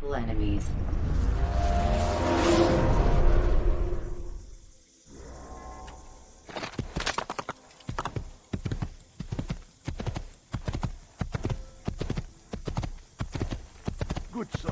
multiple enemies. Good son.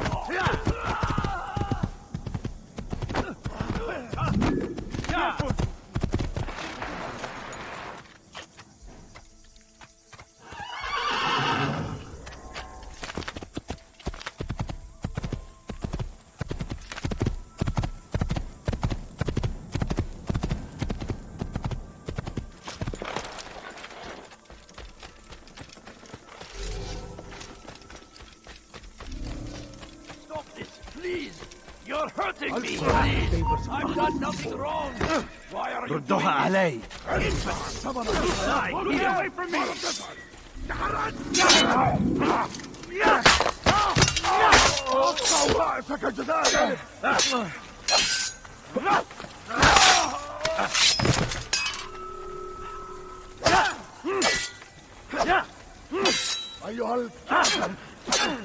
Stop this, please! You're hurting me! Please! I've done nothing wrong! Why are you doing علي. this? Get away from me! واقفك الجزائر! أيها الكافر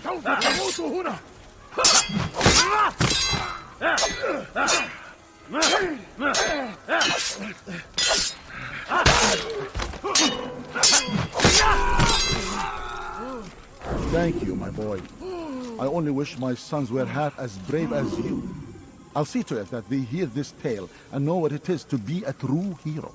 سوف تموت هنا Thank you, my boy. I only wish my sons were half as brave as you. I'll see to it that they hear this tale and know what it is to be a true hero.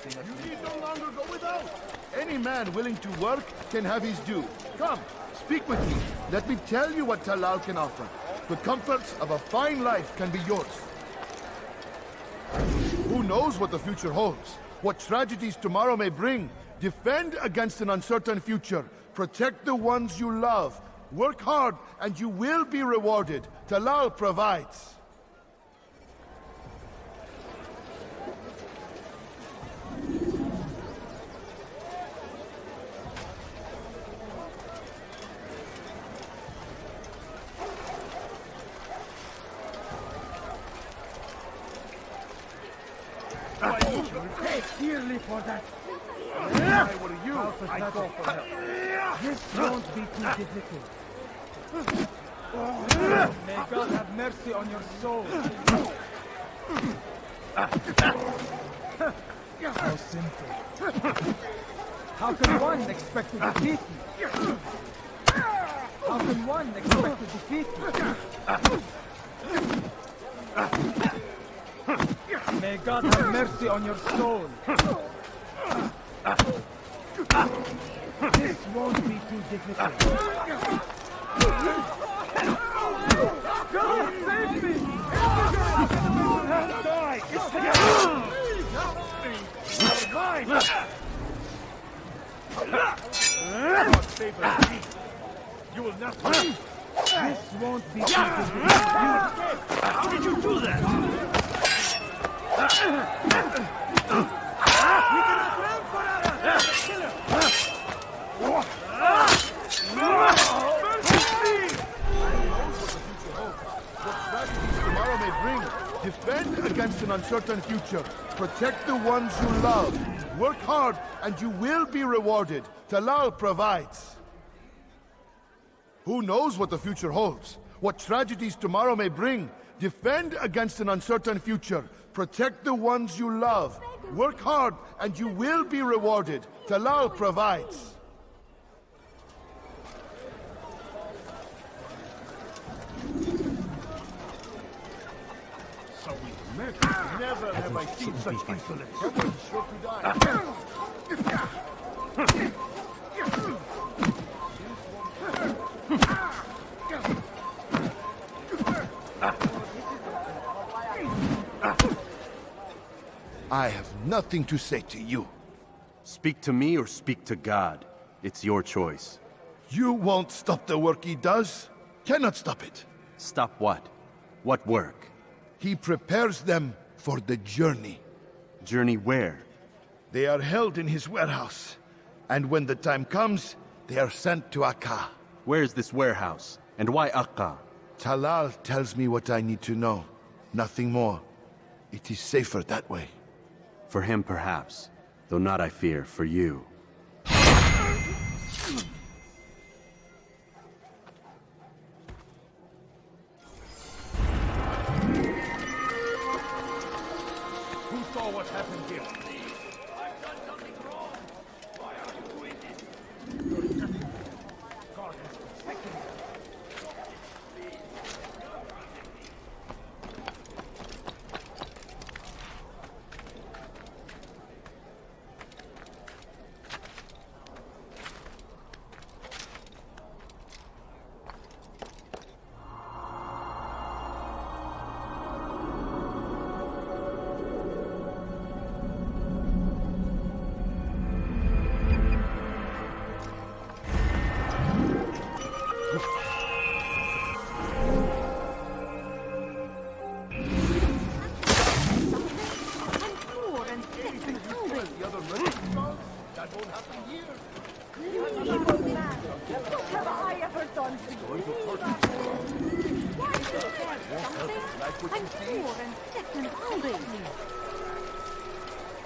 You need no longer go without. Any man willing to work can have his due. Come, speak with me. Let me tell you what Talal can offer. The comforts of a fine life can be yours. Who knows what the future holds? What tragedies tomorrow may bring? Defend against an uncertain future. Protect the ones you love. Work hard and you will be rewarded. Talal provides. Pay dearly for that. I were you, I'd go for help. This won't be too difficult. May God have mercy on your soul. How simple. How can one expect to defeat me? How can one expect to defeat me? May God have mercy on your soul. This won't be too difficult. God save me! Die! It's Mine! You will not leave! This won't be too difficult. How did you do that? Tomorrow may bring. Defend against an uncertain future. Protect the ones you love. Work hard and you will be rewarded. Talal provides. Who knows what the future holds? What tragedies tomorrow may bring? Defend against an uncertain future. Protect the ones you love. Work hard and you will be rewarded. Talal provides. So we met. Never have I seen such insolence. Someone's sure to die. I have nothing to say to you. Speak to me or speak to God. It's your choice. You won't stop the work he does. Cannot stop it. Stop what? What work? He prepares them for the journey. Journey where? They are held in his warehouse. And when the time comes, they are sent to Akka. Where's this warehouse? And why Akka? Talal tells me what I need to know. Nothing more. It is safer that way. For him, perhaps. Though not, I fear, for you. Who saw what happened here? I've done something wrong. Why are you doing this? God has protected me.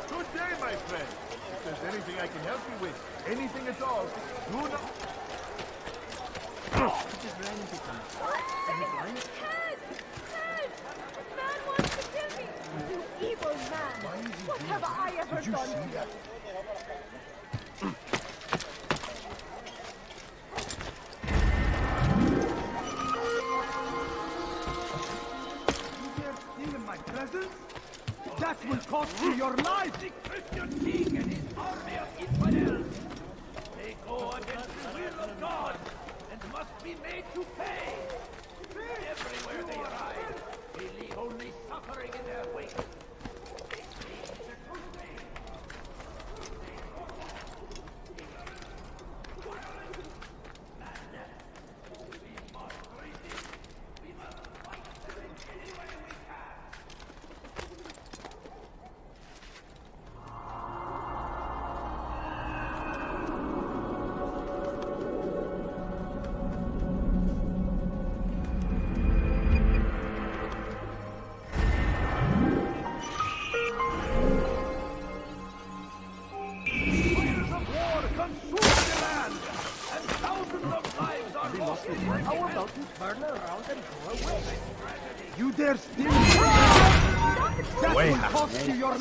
Good day, my friend. If there's anything I can help you with, anything at all, do not... What have I ever done to you? You dare steal in my presence? That will cost you your life! The Christian king and his army of infidels. They go against the will of God and must be made to pay. Everywhere they arrive, they leave only suffering in their wake. You dare steal in my presence? That will cost you your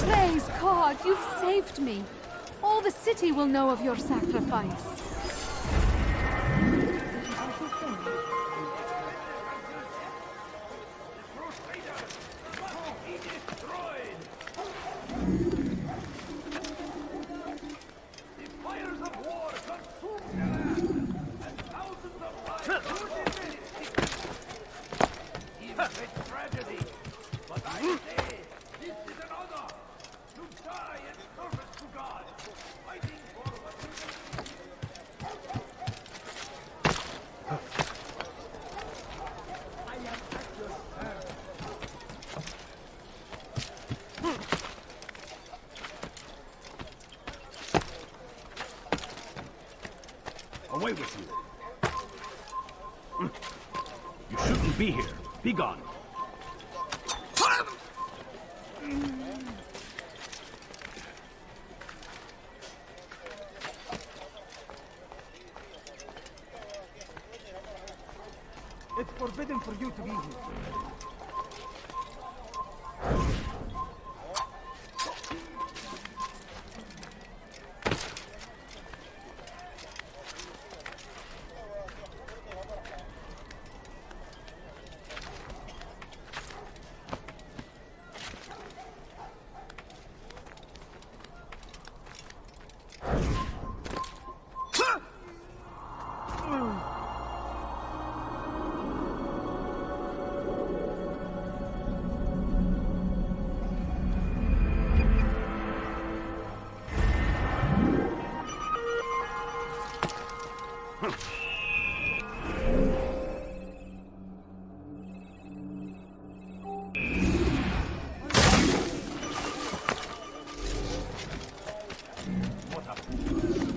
Praise God, you've saved me. All the city will know of your sacrifice. Away with you. You shouldn't be here. Be gone. It's forbidden for you to be here.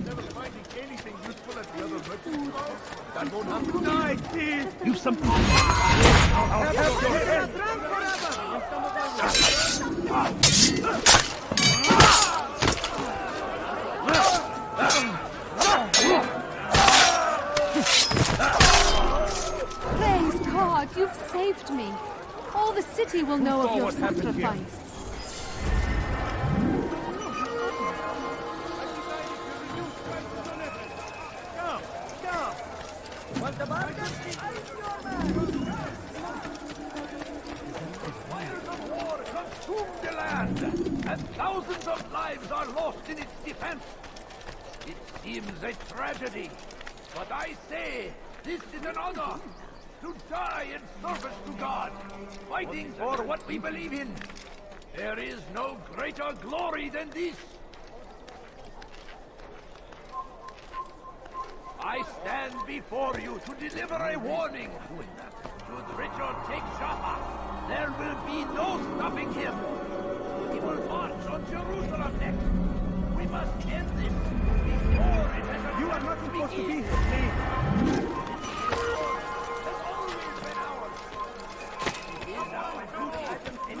Never finding anything useful at the other merchant stores? That won't happen. Die, please! Do something! Praise God, you've saved me. All the city will know of your what happened here? sacrifice. Fires of war consume the land, and thousands of lives are lost in its defense. It seems a tragedy, but I say this is an honor to die in service to God, fighting for what we believe in. There is no greater glory than this. I stand before you to deliver a warning. Should Richard take Jaffa, there will be no stopping him. He will march on Jerusalem next. We must end this before it has a You are not supposed to be here, has always been ours. It is our duty. And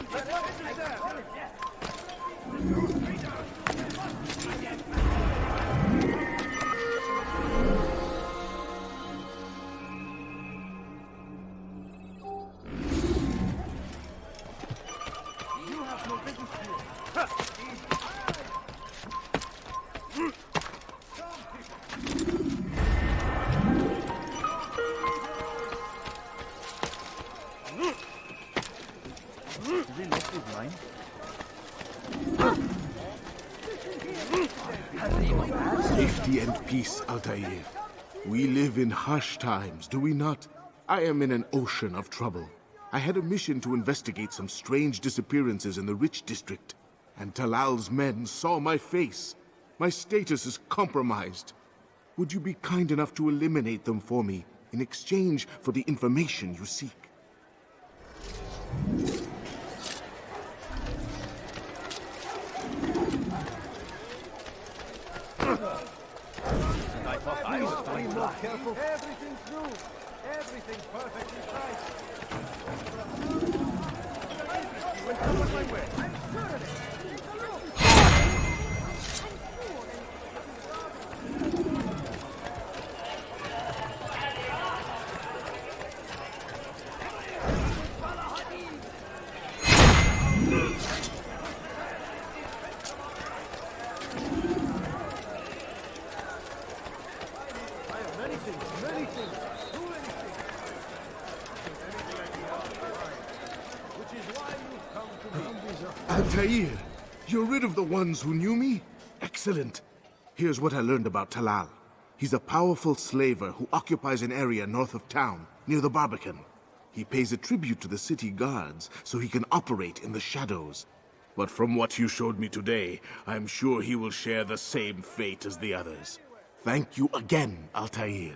Safety and peace, Altair. We live in harsh times, do we not? I am in an ocean of trouble. I had a mission to investigate some strange disappearances in the Rich District, and Talal's men saw my face. My status is compromised. Would you be kind enough to eliminate them for me in exchange for the information you seek? I thought I was Be more careful. Everything's new. Everything's perfectly right. You will come on my way. I'm sure of it. Take a look. Altair, you're rid of the ones who knew me? Excellent. Here's what I learned about Talal. He's a powerful slaver who occupies an area north of town, near the Barbican. He pays a tribute to the city guards so he can operate in the shadows. But from what you showed me today, I'm sure he will share the same fate as the others. Thank you again, Altair.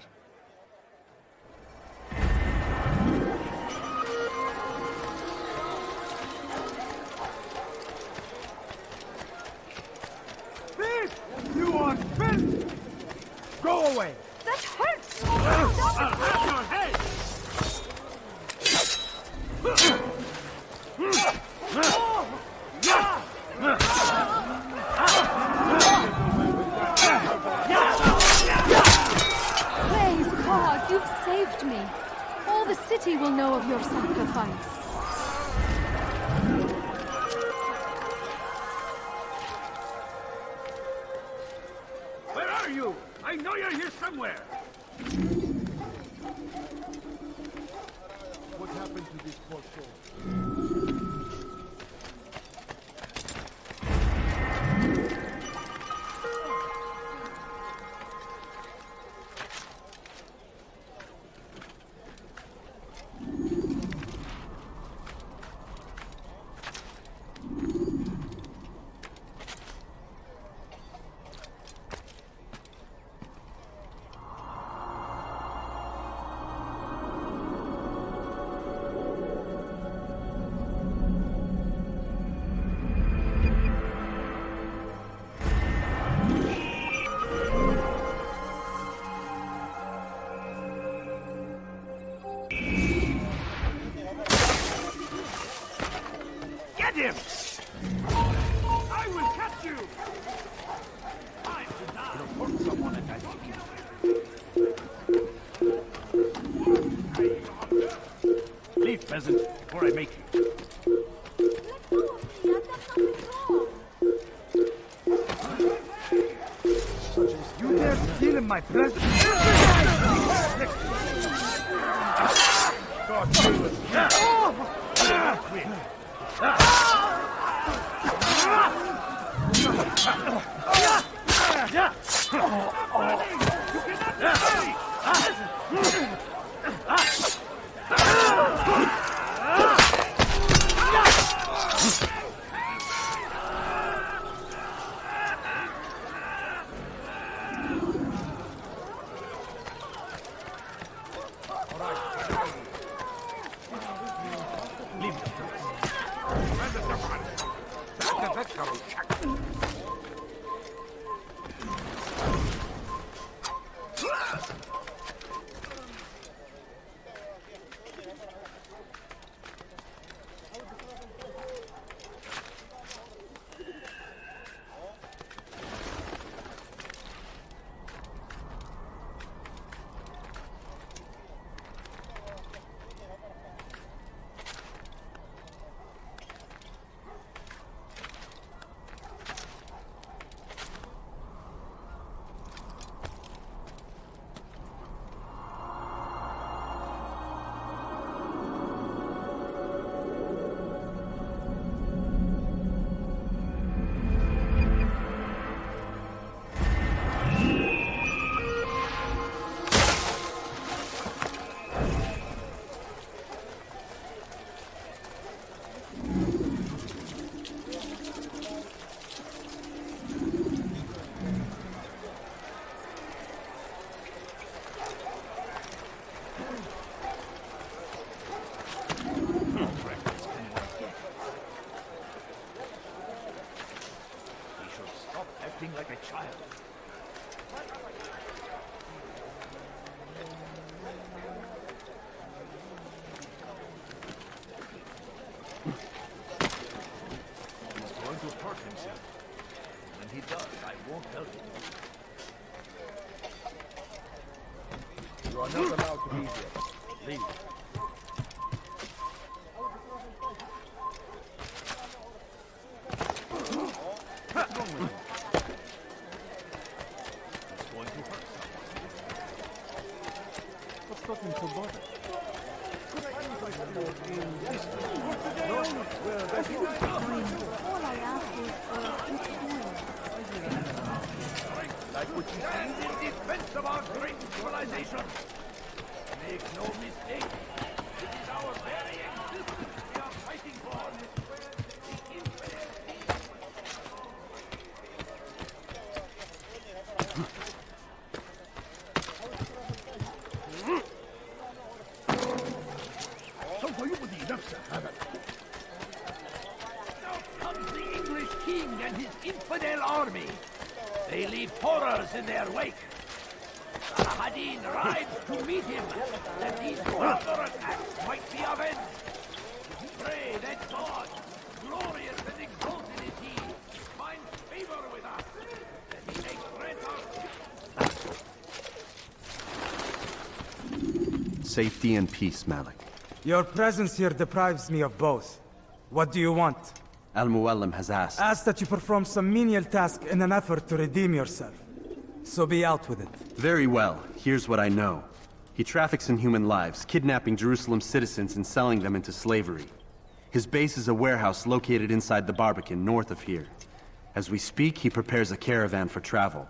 You are filth! Go away! That hurts! I'll have your head! Praise God, you've saved me. All the city will know of your sacrifice. Where are you? I know you're here somewhere. What happened to this poor soul? peasant, before I make you. Let go of me! I've done something wrong! You dare steal in my presence? God save us. Like a child. He's going to hurt himself. When he does, I won't help him. You are not allowed to be here. Leave. Like what you stand in defense of our great civilization. Make no mistake, it is our very existence we are fighting for. The infinite Now comes the English king and his infidel army. They leave horrors in their wake. Saladin rides to meet him, that these further attacks might be avenged. Pray that God, glorious and exalted is he, finds favor with us, that he may grant us. Safety and peace, Malik. Your presence here deprives me of both. What do you want? Al-Muallim has asked. Ask that you perform some menial task in an effort to redeem yourself. So be out with it. Very well. Here's what I know. He traffics in human lives, kidnapping Jerusalem citizens and selling them into slavery. His base is a warehouse located inside the Barbican, north of here. As we speak, he prepares a caravan for travel.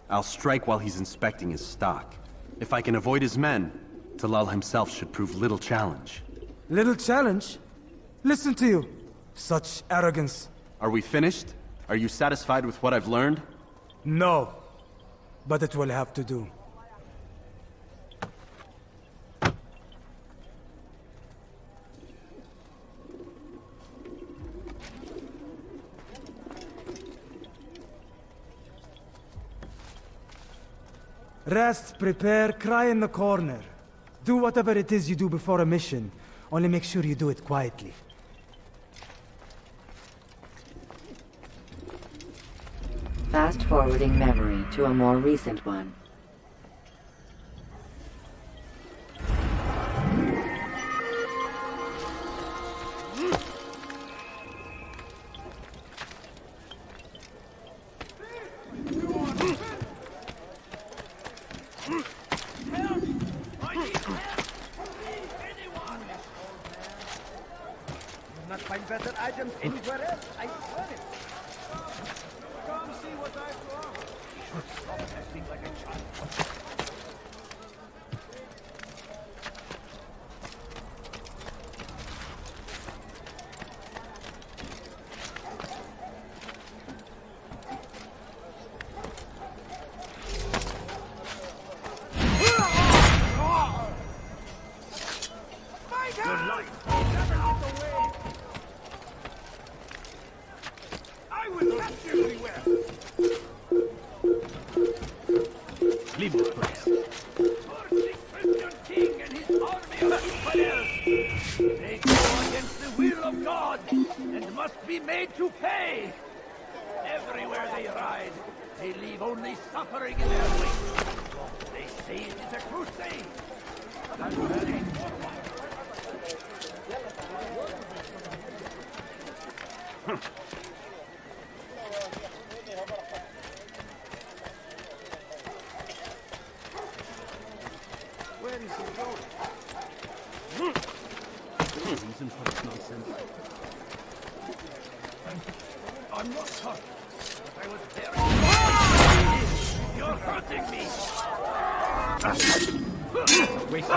I'll strike while he's inspecting his stock. If I can avoid his men, Talal himself should prove little challenge. Little challenge? Listen to you. Such arrogance. Are we finished? Are you satisfied with what I've learned? No. But it will have to do. Rest, prepare, cry in the corner. Do whatever it is you do before a mission. Only make sure you do it quietly. Fast-forwarding memory to a more recent one. better items anywhere else, I swear it. Come see what I've brought. Stop acting like a child. Leave this place. For the Christian king and his army of infidels. They go against the will of God and must be made to pay. Everywhere they ride, they leave only suffering in their wake. They say it is a crusade. That's very Where is he going? Reason for this nonsense. I'm not hurt. I was very... You're hurting me. Waste of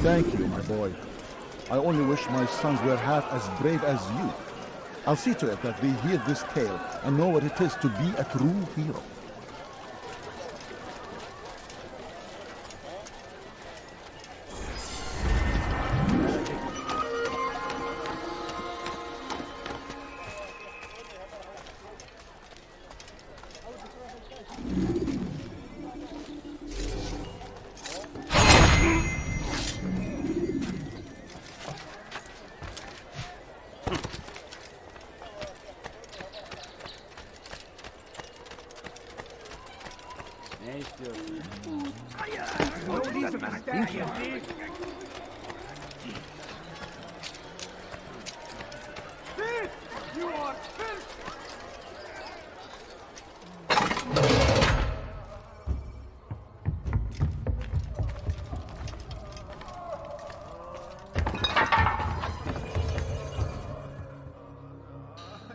Thank you, my boy. I only wish my sons were half as brave as you. I'll see to it that they hear this tale and know what it is to be a true hero. No reason to stand here. Thief! You are filth!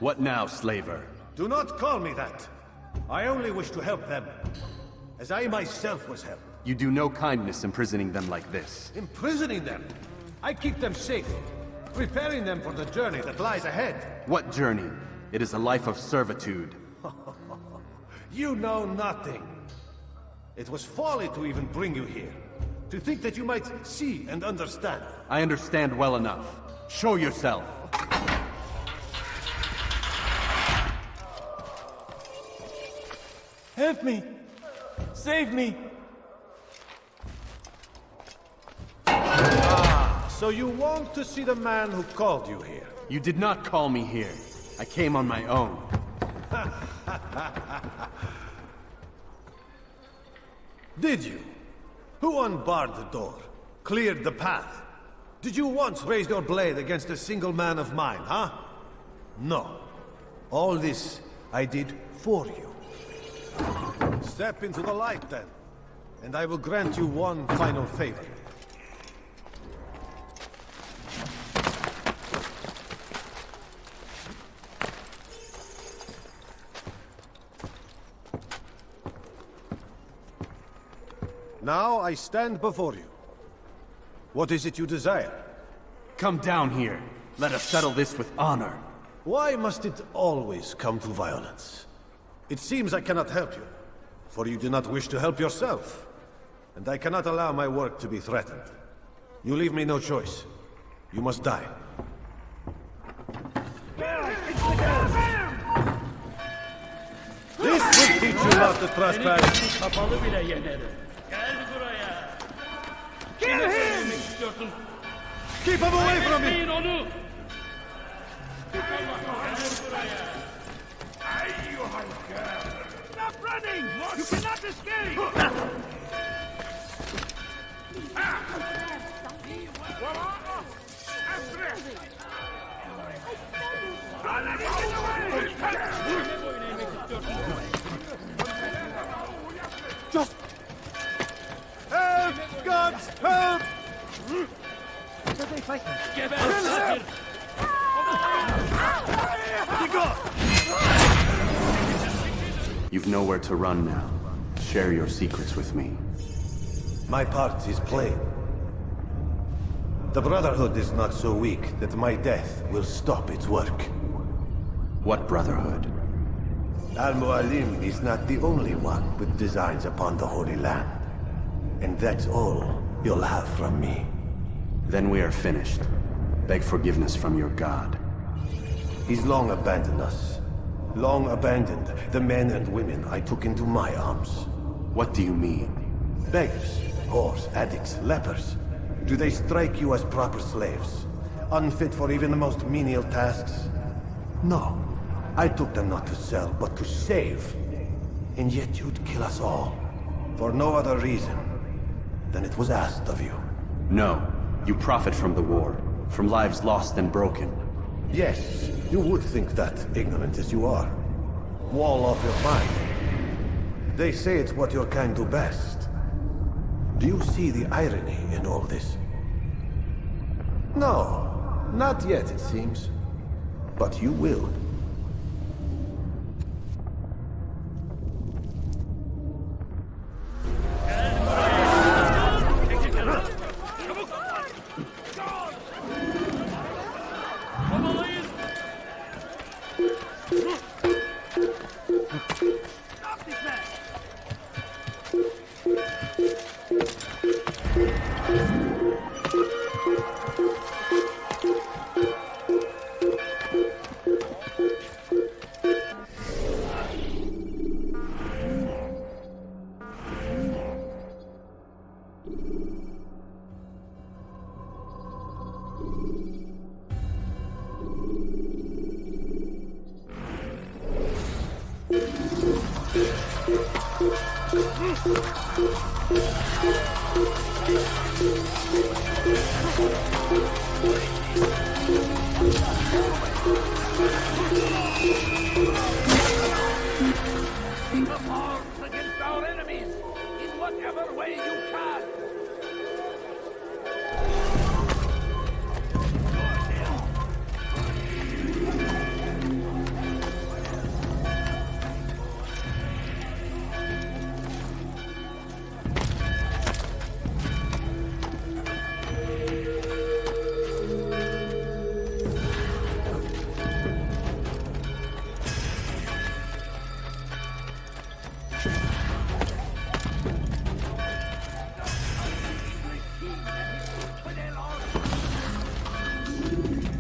What now, slaver? Do not call me that. I only wish to help them, as I myself was helped. You do no kindness imprisoning them like this. Imprisoning them? I keep them safe, preparing them for the journey that lies ahead. What journey? It is a life of servitude. You know nothing. It was folly to even bring you here. To think that you might see and understand. I understand well enough. Show yourself. Help me! Save me! So you want to see the man who called you here? You did not call me here. I came on my own. Did you? Who unbarred the door? Cleared the path? Did you once raise your blade against a single man of mine, huh? No. All this I did for you. Step into the light, then, and I will grant you one final favor. Now I stand before you. What is it you desire? Come down here. Let us settle this with honor. Why must it always come to violence? It seems I cannot help you, for you do not wish to help yourself. And I cannot allow my work to be threatened. You leave me no choice. You must die. This will teach you not to trespass. Kapalı bile yenerim. Gel buraya. Kill him! İstiyorsun. Keep him away from me! Etmeyin onu. You cannot escape! Just Help! Gods, help! what are they fighting? You've nowhere to run now. Share your secrets with me. My part is plain. The Brotherhood is not so weak that my death will stop its work. What Brotherhood? Al-Mualim is not the only one with designs upon the Holy Land. And that's all you'll have from me. Then we are finished. Beg forgiveness from your god. He's long abandoned us. Long abandoned the men and women I took into my arms. What do you mean? Beggars, whores, addicts, lepers. Do they strike you as proper slaves? Unfit for even the most menial tasks? No. I took them not to sell, but to save. And yet you'd kill us all. For no other reason than it was asked of you. No. You profit from the war. From lives lost and broken. Yes, you would think that, ignorant as you are. Wall off your mind. They say it's what your kind do best. Do you see the irony in all this? No, not yet, it seems. But you will. Take up arms against our enemies in whatever way you can.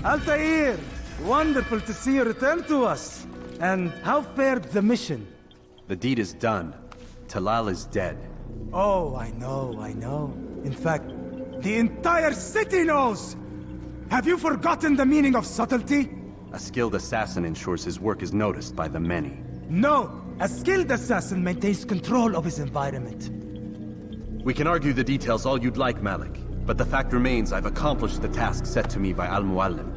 Altair! Wonderful to see you return to us. And how fared the mission? The deed is done. Talal is dead. Oh, I know. In fact, the entire city knows! Have you forgotten the meaning of subtlety? A skilled assassin ensures his work is noticed by the many. No! A skilled assassin maintains control of his environment. We can argue the details all you'd like, Malik. But the fact remains I've accomplished the task set to me by Al-Mualim.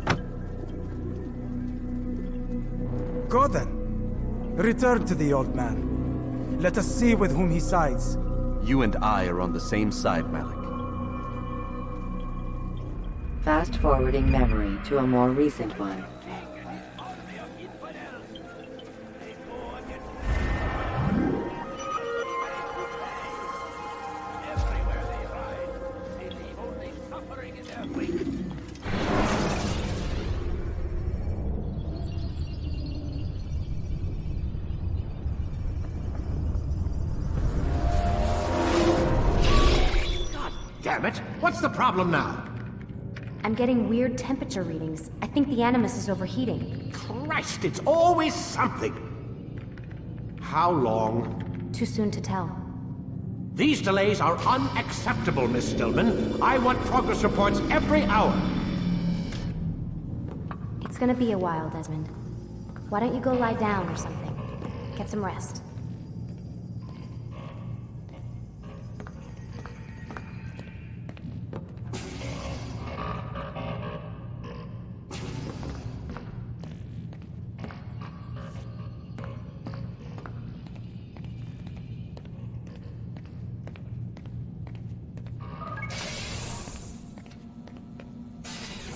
Go then. Return to the old man. Let us see with whom he sides. You and I are on the same side, Malik. Fast-forwarding memory to a more recent one. Damn it! What's the problem now? I'm getting weird temperature readings. I think the Animus is overheating. Christ, it's always something! How long? Too soon to tell. These delays are unacceptable, Miss Stillman. I want progress reports every hour. It's gonna be a while, Desmond. Why don't you go lie down or something? Get some rest.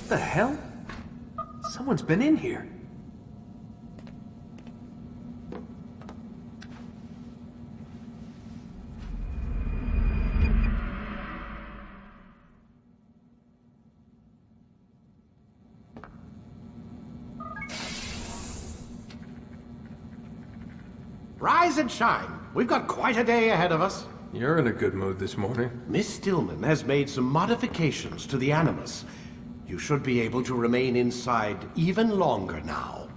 The hell? Someone's been in here. Rise and shine. We've got quite a day ahead of us. You're in a good mood this morning. Miss Stillman has made some modifications to the Animus. You should be able to remain inside even longer now.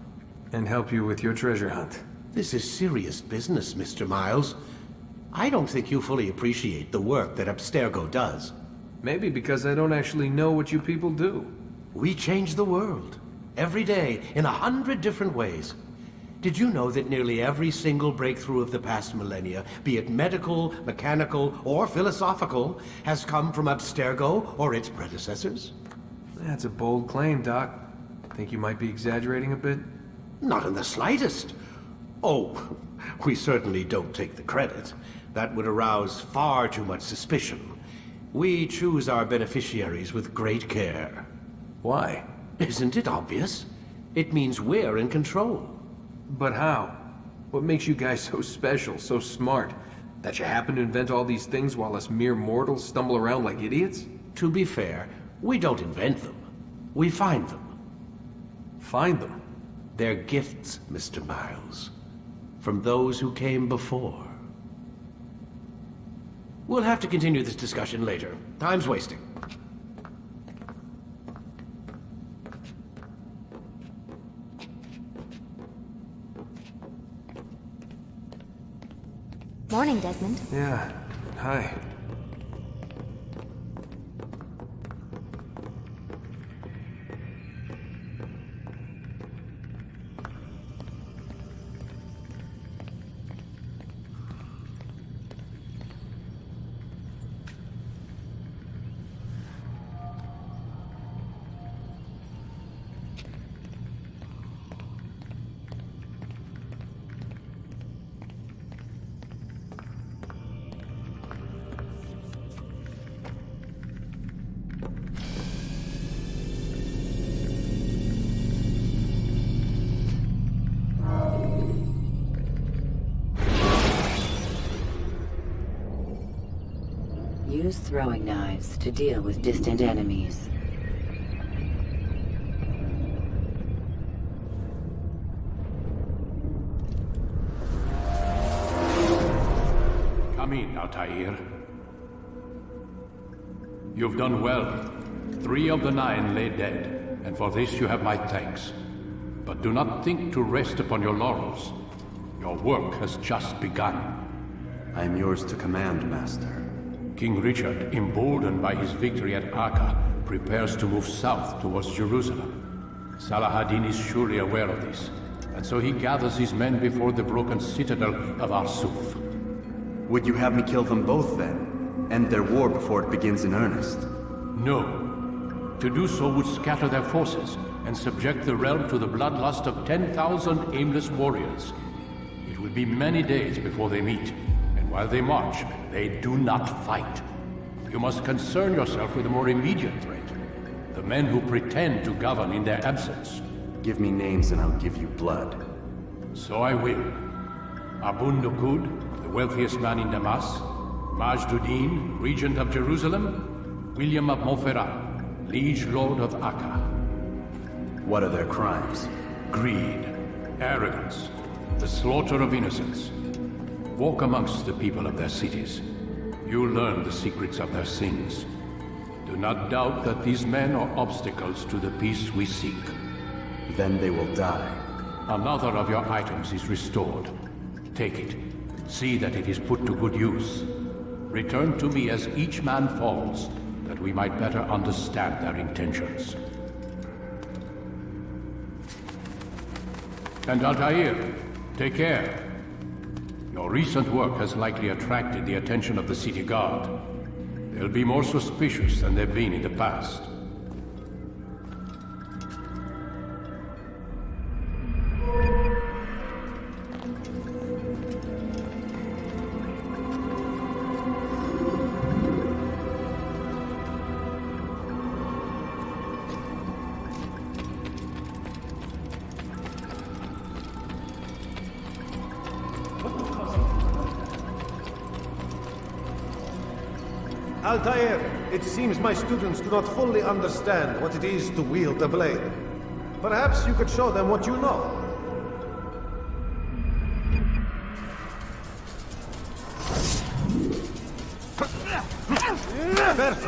And help you with your treasure hunt. This is serious business, Mr. Miles. I don't think you fully appreciate the work that Abstergo does. Maybe because I don't actually know what you people do. We change the world. Every day, in 100 different ways. Did you know that nearly every single breakthrough of the past millennia, be it medical, mechanical, or philosophical, has come from Abstergo or its predecessors? That's a bold claim, Doc. Think you might be exaggerating a bit? Not in the slightest. Oh, we certainly don't take the credit. That would arouse far too much suspicion. We choose our beneficiaries with great care. Why? Isn't it obvious? It means we're in control. But how? What makes you guys so special, so smart? That you happen to invent all these things while us mere mortals stumble around like idiots? To be fair, we don't invent them. We find them. Find them? They're gifts, Mr. Miles. From those who came before. We'll have to continue this discussion later. Time's wasting. Morning, Desmond. Yeah. Hi. Use throwing knives to deal with distant enemies. Come in, Altair. You've done well. 3 of the 9 lay dead, and for this you have my thanks. But do not think to rest upon your laurels. Your work has just begun. I am yours to command, Master. King Richard, emboldened by his victory at Acre, prepares to move south towards Jerusalem. Salah-ad-Din is surely aware of this, and so he gathers his men before the broken citadel of Arsuf. Would you have me kill them both then? End their war before it begins in earnest? No. To do so would scatter their forces and subject the realm to the bloodlust of 10,000 aimless warriors. It will be many days before they meet. While they march, they do not fight. You must concern yourself with a more immediate threat. The men who pretend to govern in their absence. Give me names and I'll give you blood. So I will. Abun Nukud, the wealthiest man in Damas. Majduddin, regent of Jerusalem. William of Montferrat, liege lord of Acre. What are their crimes? Greed, arrogance, the slaughter of innocents. Walk amongst the people of their cities. You'll learn the secrets of their sins. Do not doubt that these men are obstacles to the peace we seek. Then they will die. Another of your items is restored. Take it. See that it is put to good use. Return to me as each man falls, that we might better understand their intentions. And Altair, take care. Your recent work has likely attracted the attention of the city guard. They'll be more suspicious than they've been in the past. Altair, it seems my students do not fully understand what it is to wield the blade. Perhaps you could show them what you know. Perfect.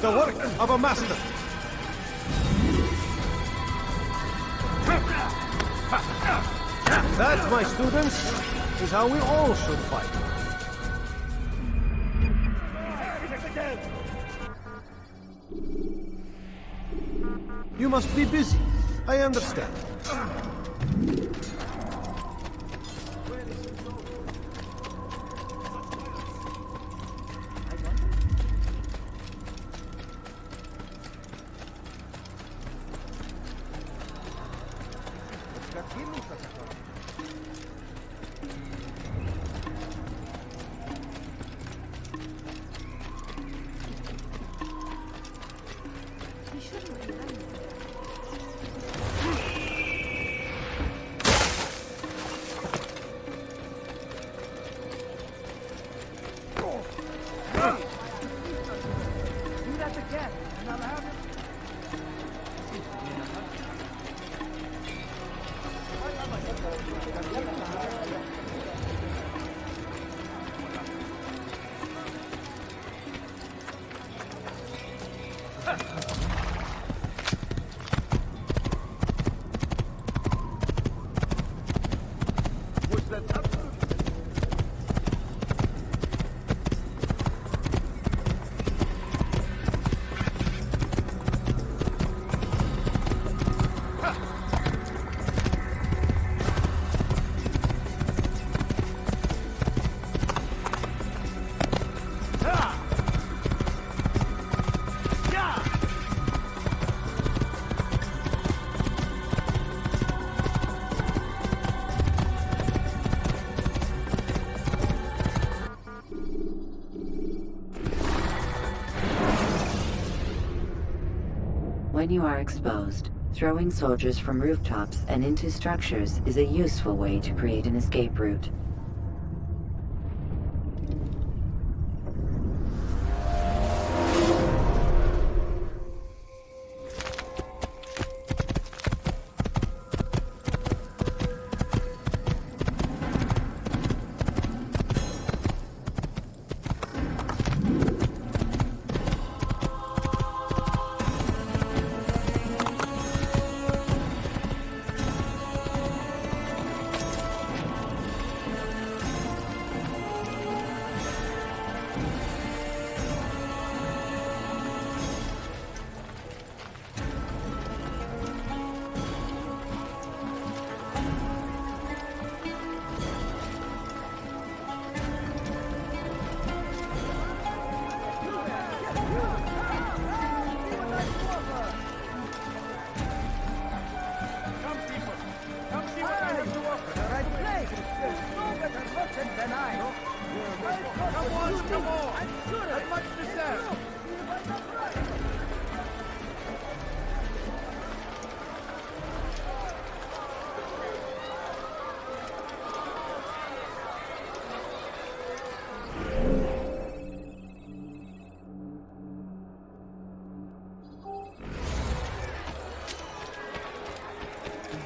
The work of a master. That, my students, is how we all should fight. You must be busy. I understand. When you are exposed, throwing soldiers from rooftops and into structures is a useful way to create an escape route.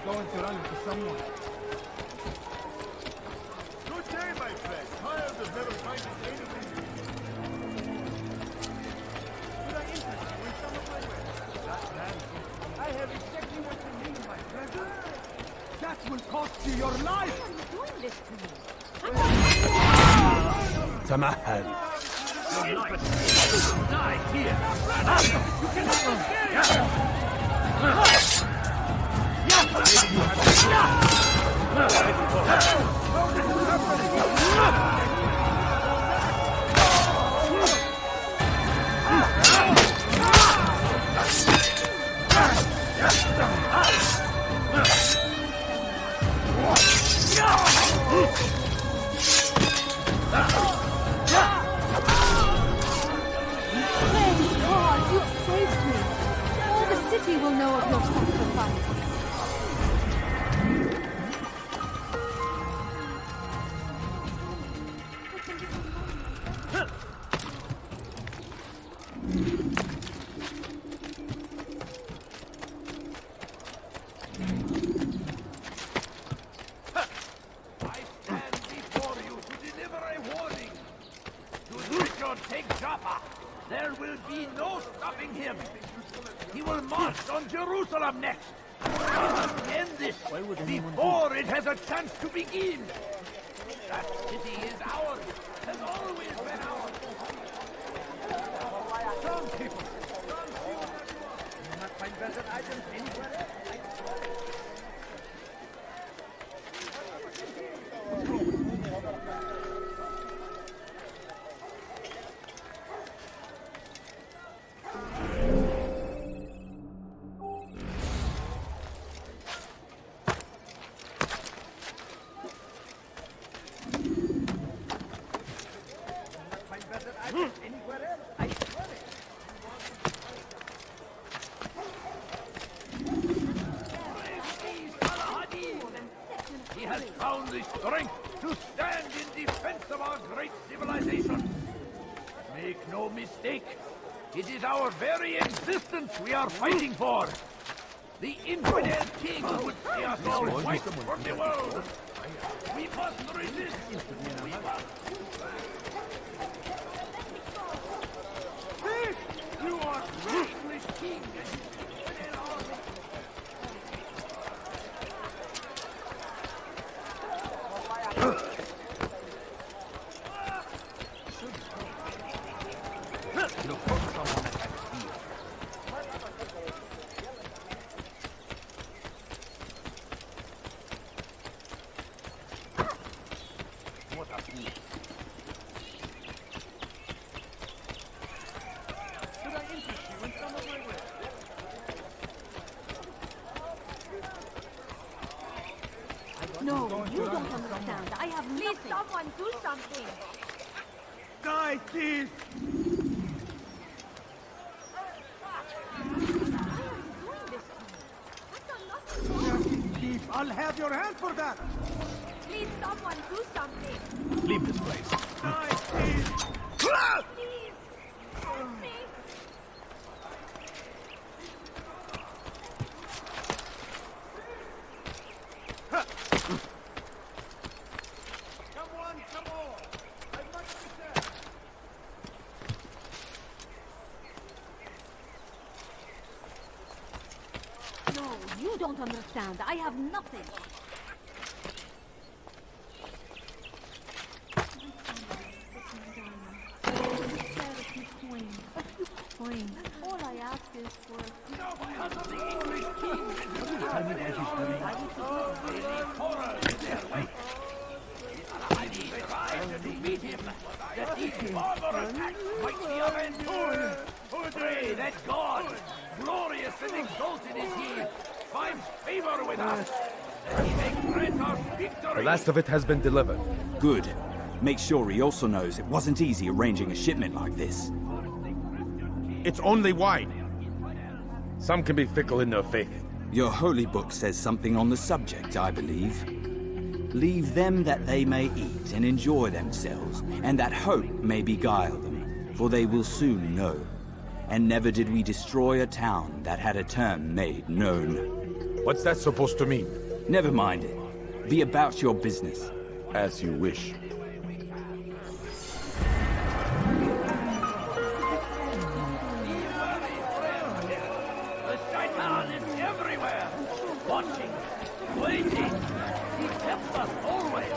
Going to run into someone. Good day, my friend. Tired of never finding anything. Could I interest you in some of my wares? That man, I have exactly what you need, my friend. That will cost you your life! Why are you doing this to me? تمهل. Die here! You cannot escape! Praise God, you've saved me. All the city will know of your sacrifice. There will be no stopping him. He will march on Jerusalem next. We must end this before it has a chance to begin. That city is ours, has always been ours. Strong people. Strong people. You will not find better items anywhere else. He has found the strength to stand in defense of our great civilization. Make no mistake, it is our very existence we are fighting for. The infidel king would see us all wiped from the world. We must resist. We must. You are the English king. No, you don't understand. I have nothing. Please, someone do something. Die, please. Chief, I'll have your hand for that. Please, someone do something. Leave this place. Die, please. Please, help me. No, you don't understand. I have nothing. All I ask is for... No, because of the English king. Tell me that he's horror in their way. I need to defeat him, that these barbarous attacks might be avenged. Pray that God, glorious and exalted is he, finds favor with us, that he may grant us victory. The last of it has been delivered. Good. Make sure he also knows it wasn't easy arranging a shipment like this. It's only wine. Some can be fickle in their faith. Your holy book says something on the subject, I believe. Leave them that they may eat and enjoy themselves, and that hope may beguile them, for they will soon know. And never did we destroy a town that had a term made known. What's that supposed to mean? Never mind it. Be about your business. As you wish. The Shaitan is everywhere, watching, waiting. He tempts us always.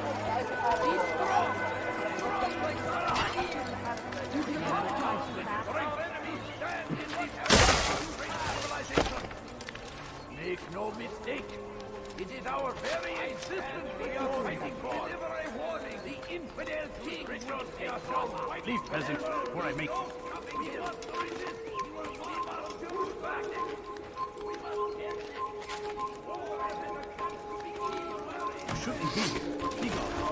He's strong. Strong like Sarahani. Enemies stand in defense of great civilization. Make no mistake, it is our very existence we are fighting for. Deliver a warning. The infidel king will take us all. Leave, peasant, or I make you. We must resist. We must do back. We must end this. You shouldn't be here. Be gone.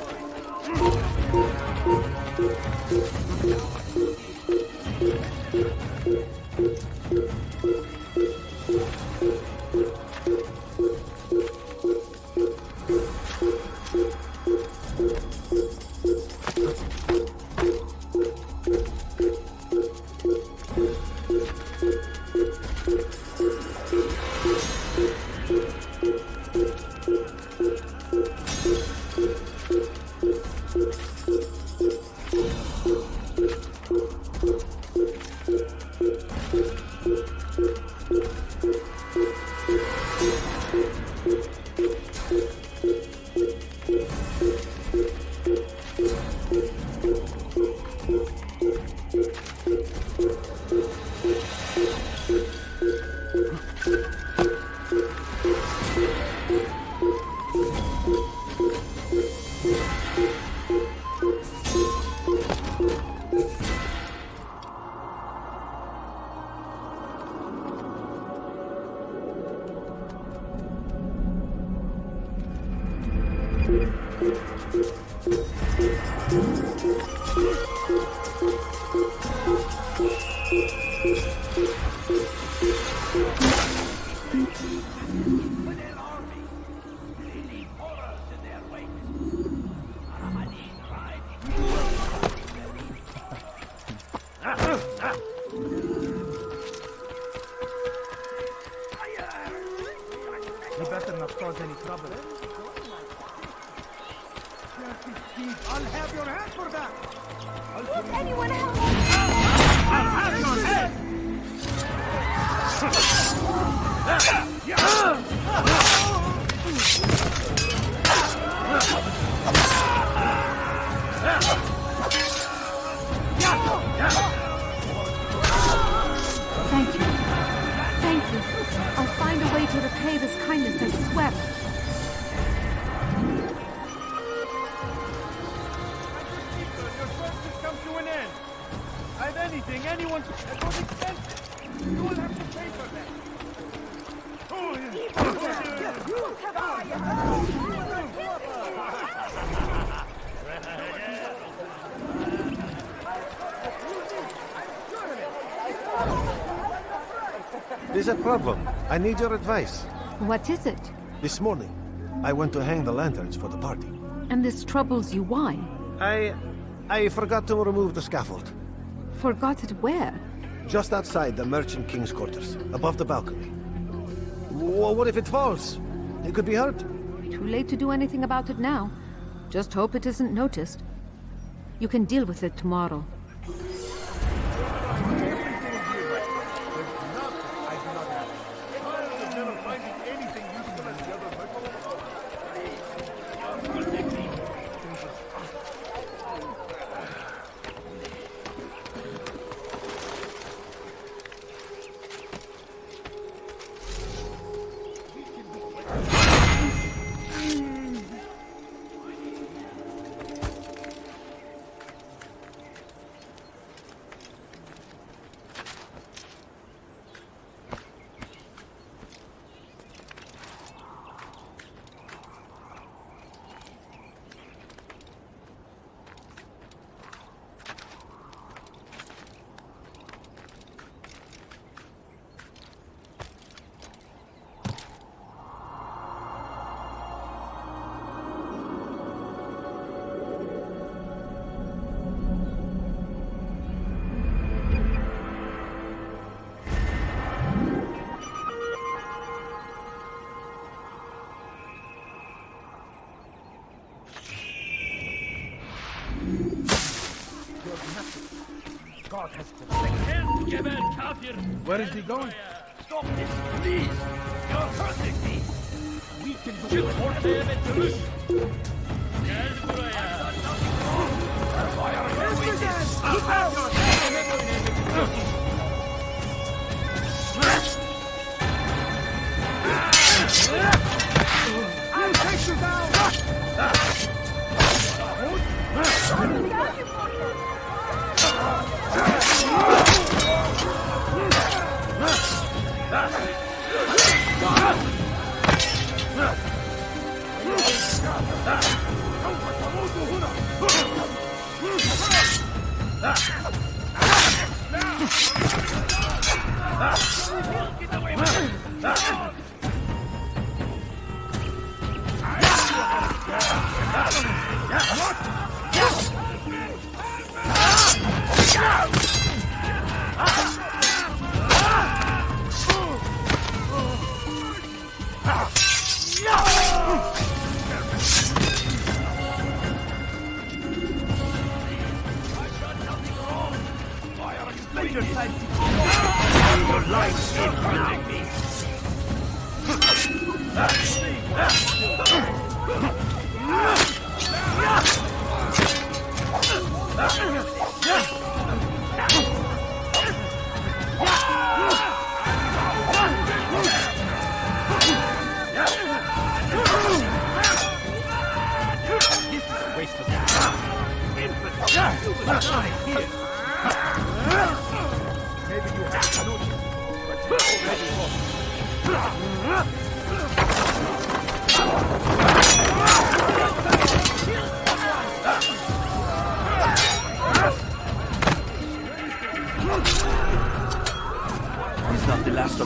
You better not cause any trouble. I'll have your head for that! Won't anyone help? I'll have your head! Thank you. Thank you. I'll find a way to repay this kindness, I swear. Your quest has come to an end. I've anything anyone that was expensive. You will have to pay for that. There's a problem. I need your advice. What is it? This morning, I went to hang the lanterns for the party. And this troubles you why? I forgot to remove the scaffold. Forgot it where? Just outside the Merchant King's quarters, above the balcony. What if it falls? It could be hurt. Too late to do anything about it now. Just hope it isn't noticed. You can deal with it tomorrow. God has to Where is he going? Stop this, please! You're hurting me! We can do it! Gel buraya! Why are you doing this? I'll have your I'll take you down!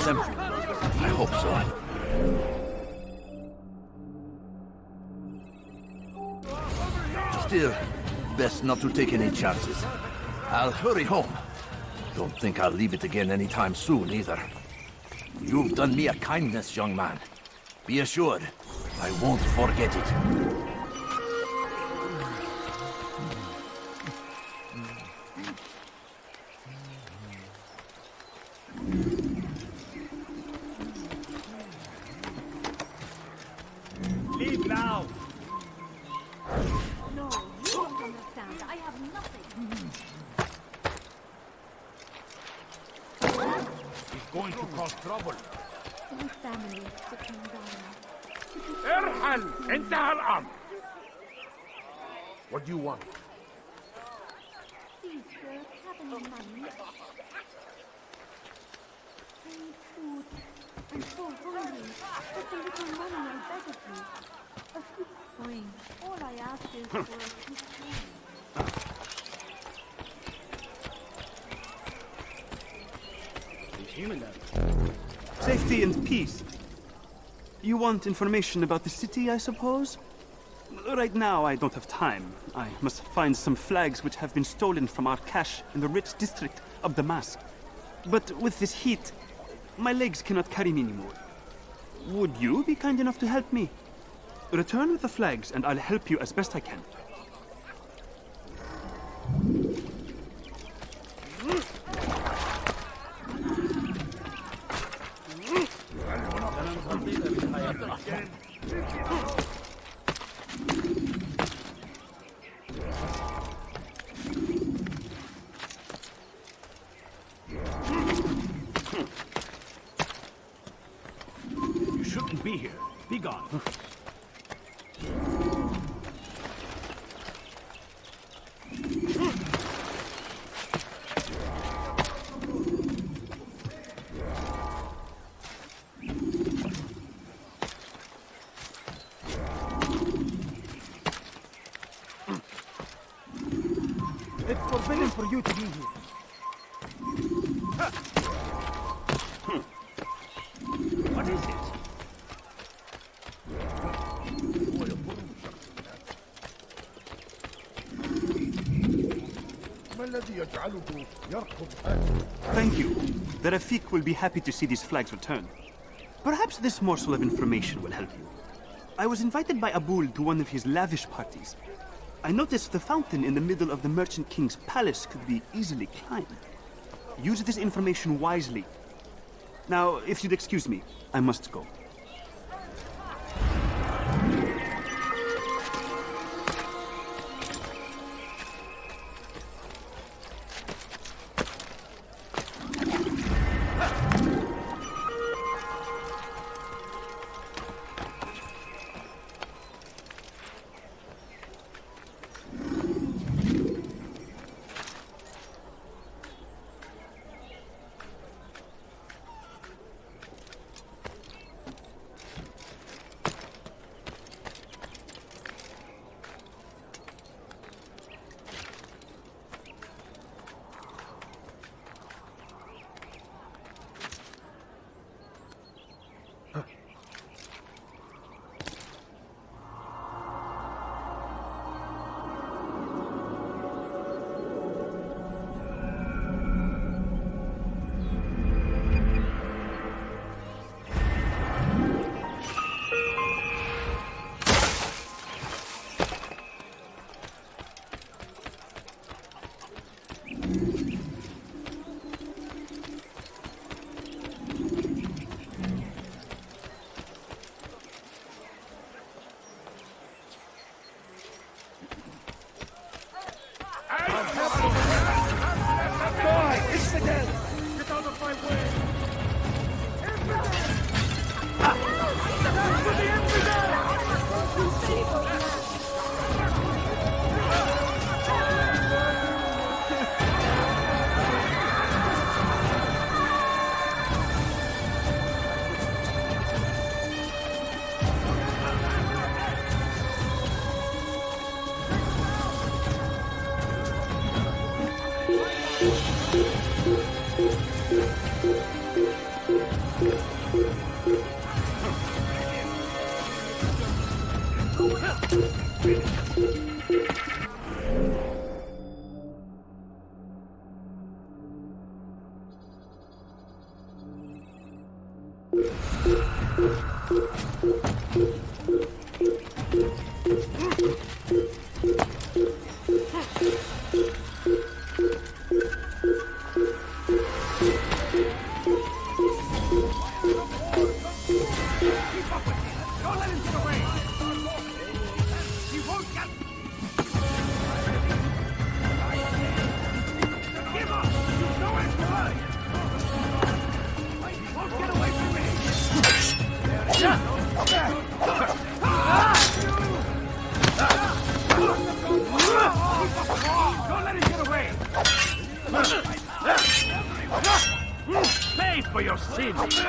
exempt you. I hope so. Still, best not to take any chances. I'll hurry home. Don't think I'll leave it again anytime soon, either. You've done me a kindness, young man. Be assured, I won't forget it. Leave now! No, you don't understand. I have nothing. He's going to cause trouble. My family is sitting down. ارحل! انتهى الأمر! What do you want? Please, sir, have any money? I need food. I'm so hungry. Just a little money, I beg of you. A few coins. All I ask is for a few coins. Safety and peace. You want information about the city, I suppose? Right now, I don't have time. I must find some flags which have been stolen from our cache in the rich district of Damask. But with this heat, my legs cannot carry me anymore. Would you be kind enough to help me? Return with the flags, and I'll help you as best I can. You shouldn't be here. Be gone. It's forbidden for you to be here. What is it? Thank you. The Rafik will be happy to see these flags return. Perhaps this morsel of information will help you. I was invited by Abul to one of his lavish parties. I noticed the fountain in the middle of the Merchant King's palace could be easily climbed. Use this information wisely. Now, if you'd excuse me, I must go. Pay for your sins!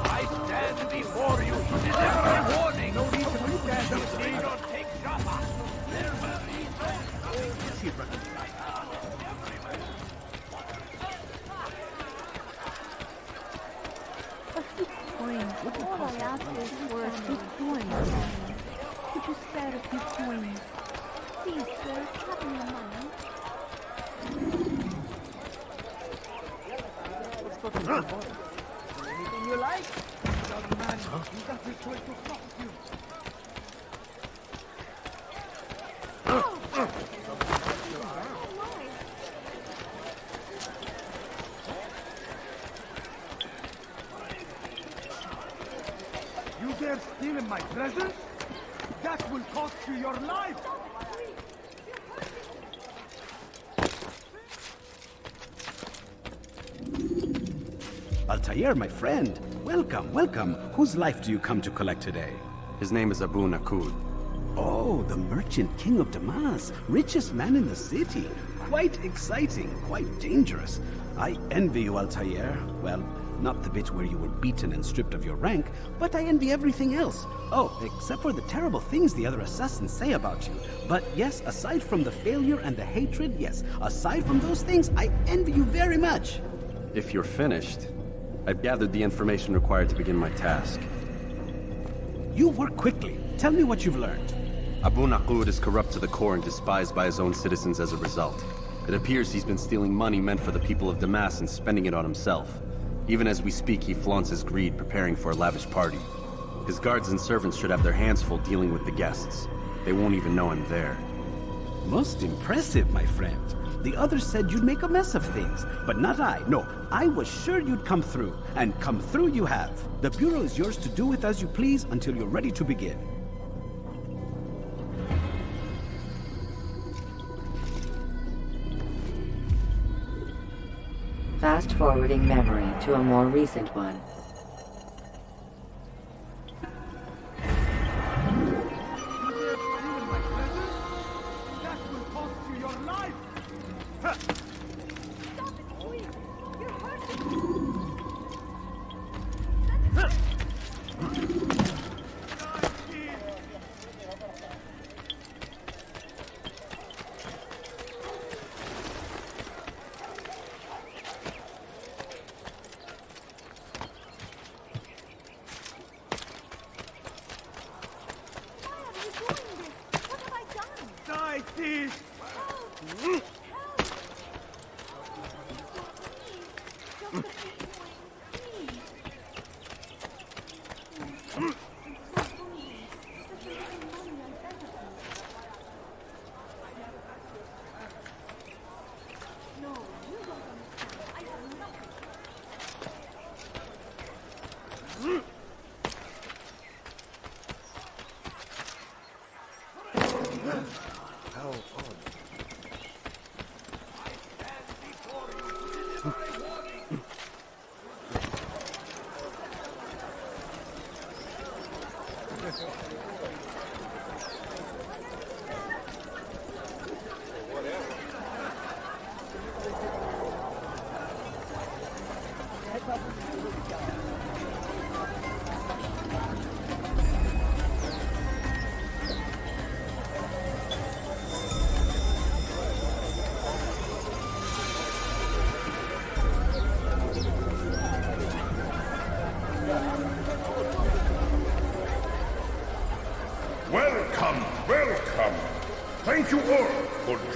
I stand before you, delivering warning! No need to stand up, see or take Jaffa! There will be no... All I ask is for a few coins. Could you spare a few coins? Please, sir, have me a money. Anything you like? Young man, you got your choice to fuck you. You dare steal in my presence? That will cost you your life! Altair, my friend. Welcome, welcome. Whose life do you come to collect today? His name is Abu Nakud. Oh, the merchant king of Damas. Richest man in the city. Quite exciting, quite dangerous. I envy you, Altair. Well, not the bit where you were beaten and stripped of your rank, but I envy everything else. Oh, except for the terrible things the other assassins say about you. But yes, aside from the failure and the hatred, yes, aside from those things, I envy you very much. If you're finished, I've gathered the information required to begin my task. You work quickly. Tell me what you've learned. Abu Nakud is corrupt to the core and despised by his own citizens as a result. It appears he's been stealing money meant for the people of Damas and spending it on himself. Even as we speak, he flaunts his greed, preparing for a lavish party. His guards and servants should have their hands full dealing with the guests. They won't even know I'm there. Most impressive, my friend. The others said you'd make a mess of things, but not I. No, I was sure you'd come through, and come through you have. The Bureau is yours to do with as you please until you're ready to begin. Fast-forwarding memory to a more recent one.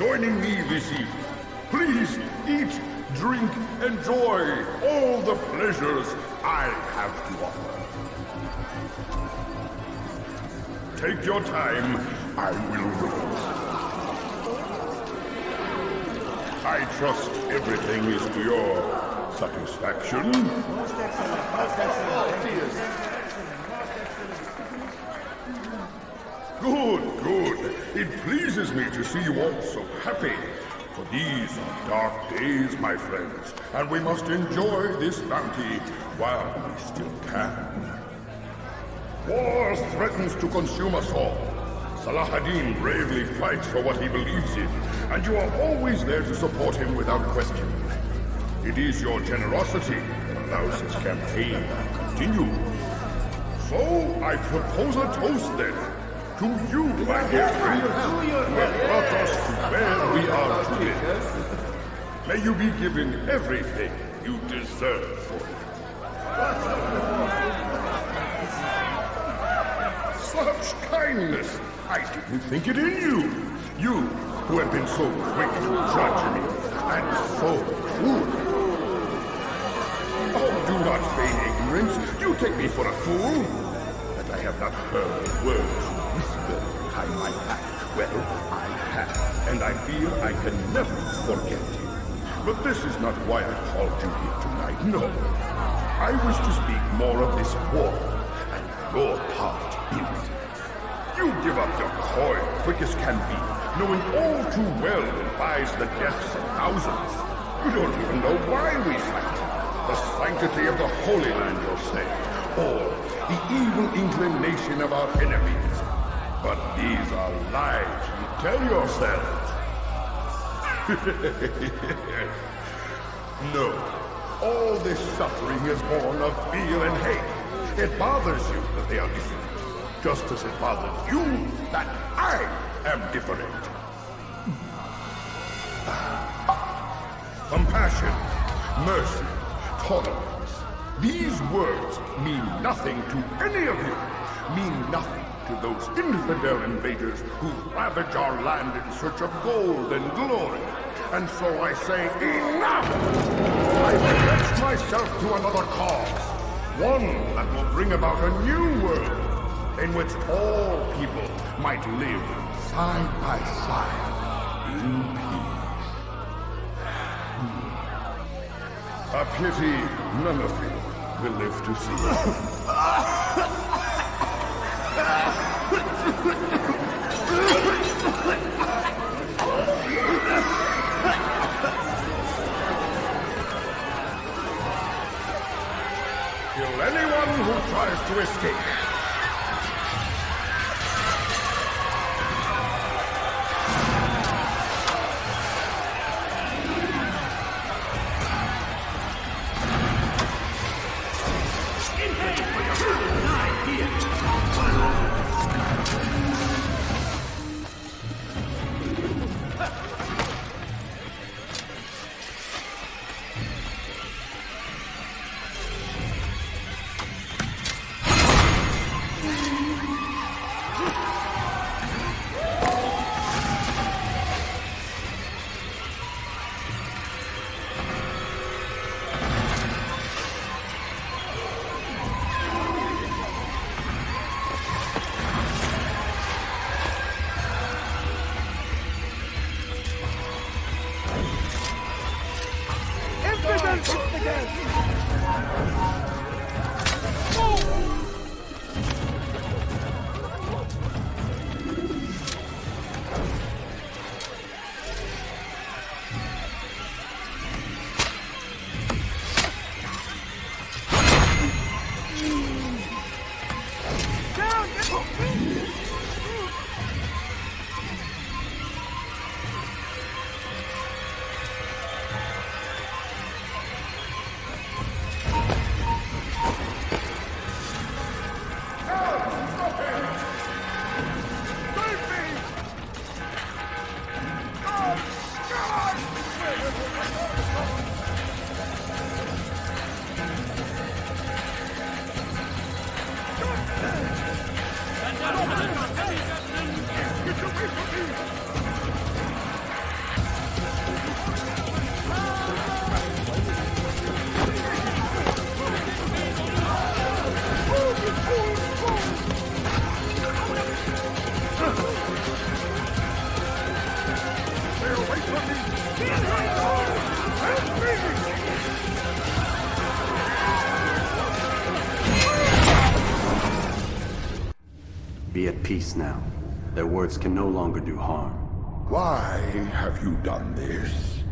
joining me this evening. Please eat, drink, enjoy all the pleasures I have to offer. Take your time, I will wait. I trust everything is to your satisfaction. Good, good. It pleases me to see you all so happy. For these are dark days, my friends, and we must enjoy this bounty while we still can. War threatens to consume us all. Salah ad-Din bravely fights for what he believes in, and you are always there to support him without question. It is your generosity that allows his campaign to continue. So, I propose a toast then, to you, my dear friends, who have brought us to where we are today. May you be given everything you deserve for it. Such kindness! I didn't think it in you! You, who have been so quick to judge me, and so cruel. Oh, do not feign ignorance. You take me for a fool. That I have not heard words you whispered behind my back. Well, I have, and I feel I can never forget you. But this is not why I called you here tonight, no. I wish to speak more of this war, and your part in it. You give up your coin quick as can be, knowing all too well it buys the deaths of thousands. You don't even know why we fight. The sanctity of the Holy Land, you'll say, or the evil inclination of our enemies. But these are lies you tell yourselves. No, all this suffering is born of fear and hate. It bothers you that they are different. Just as it bothers you that I am different. Compassion, mercy, tolerance. These words mean nothing to any of you. Mean nothing to those infidel invaders who ravage our land in search of gold and glory. And so I say, enough! I pledge myself to another cause. One that will bring about a new world in which all people might live side by side in peace. A pity none of you will live to see it. Kill anyone who tries to escape. Be at peace now. Their words can no longer do harm. Why have you done this?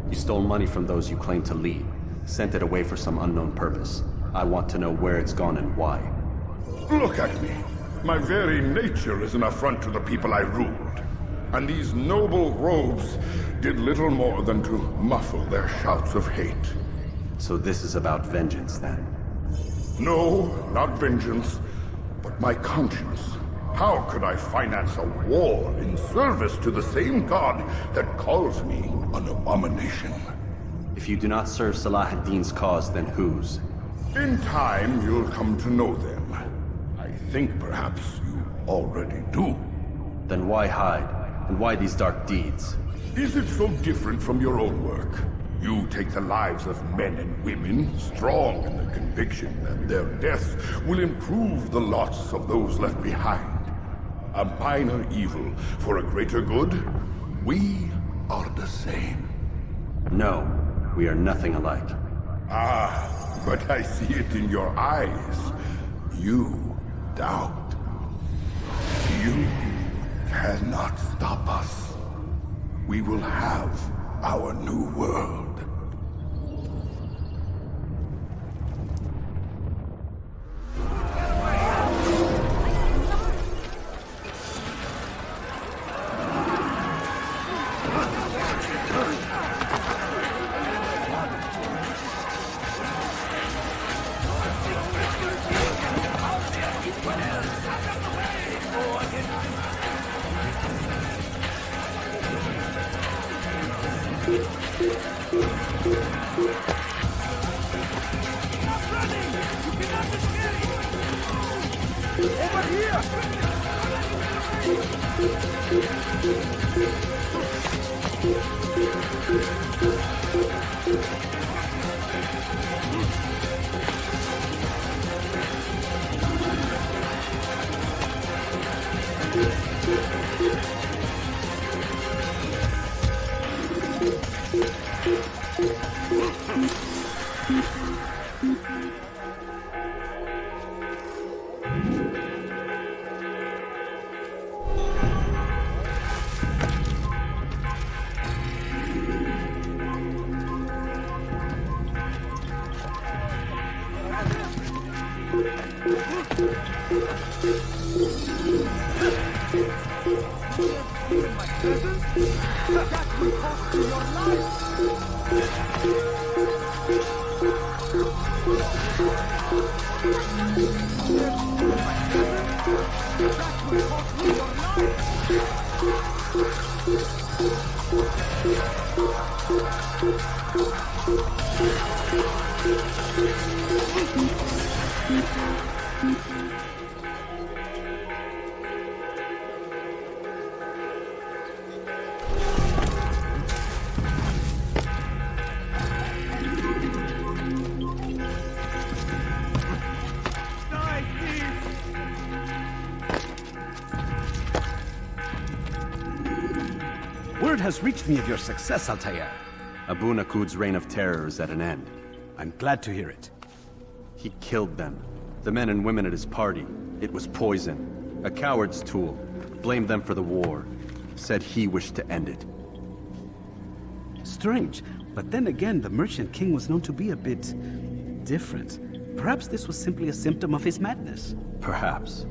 You stole money from those you claim to lead, sent it away for some unknown purpose. I want to know where it's gone and why. Look at me. My very nature is an affront to the people I ruled. And these noble robes did little more than to muffle their shouts of hate. So this is about vengeance, then? No, not vengeance, but my conscience. How could I finance a war in service to the same god that calls me an abomination? If you do not serve Salah ad-Din's cause, then whose? In time, you'll come to know them. I think perhaps you already do. Then why hide? And why these dark deeds? Is it so different from your own work? You take the lives of men and women, strong in the conviction that their death will improve the lots of those left behind. A minor evil for a greater good? We are the same. No, we are nothing alike. Ah, but I see it in your eyes. You doubt. You cannot stop us. We will have our new world. Word has reached me of your success, Altair. Abu Naqud's reign of terror is at an end. I'm glad to hear it. He killed them. The men and women at his party. It was poison. A coward's tool. Blamed them for the war. Said he wished to end it. Strange, but then again, the Merchant King was known to be a bit different. Perhaps this was simply a symptom of his madness. Perhaps.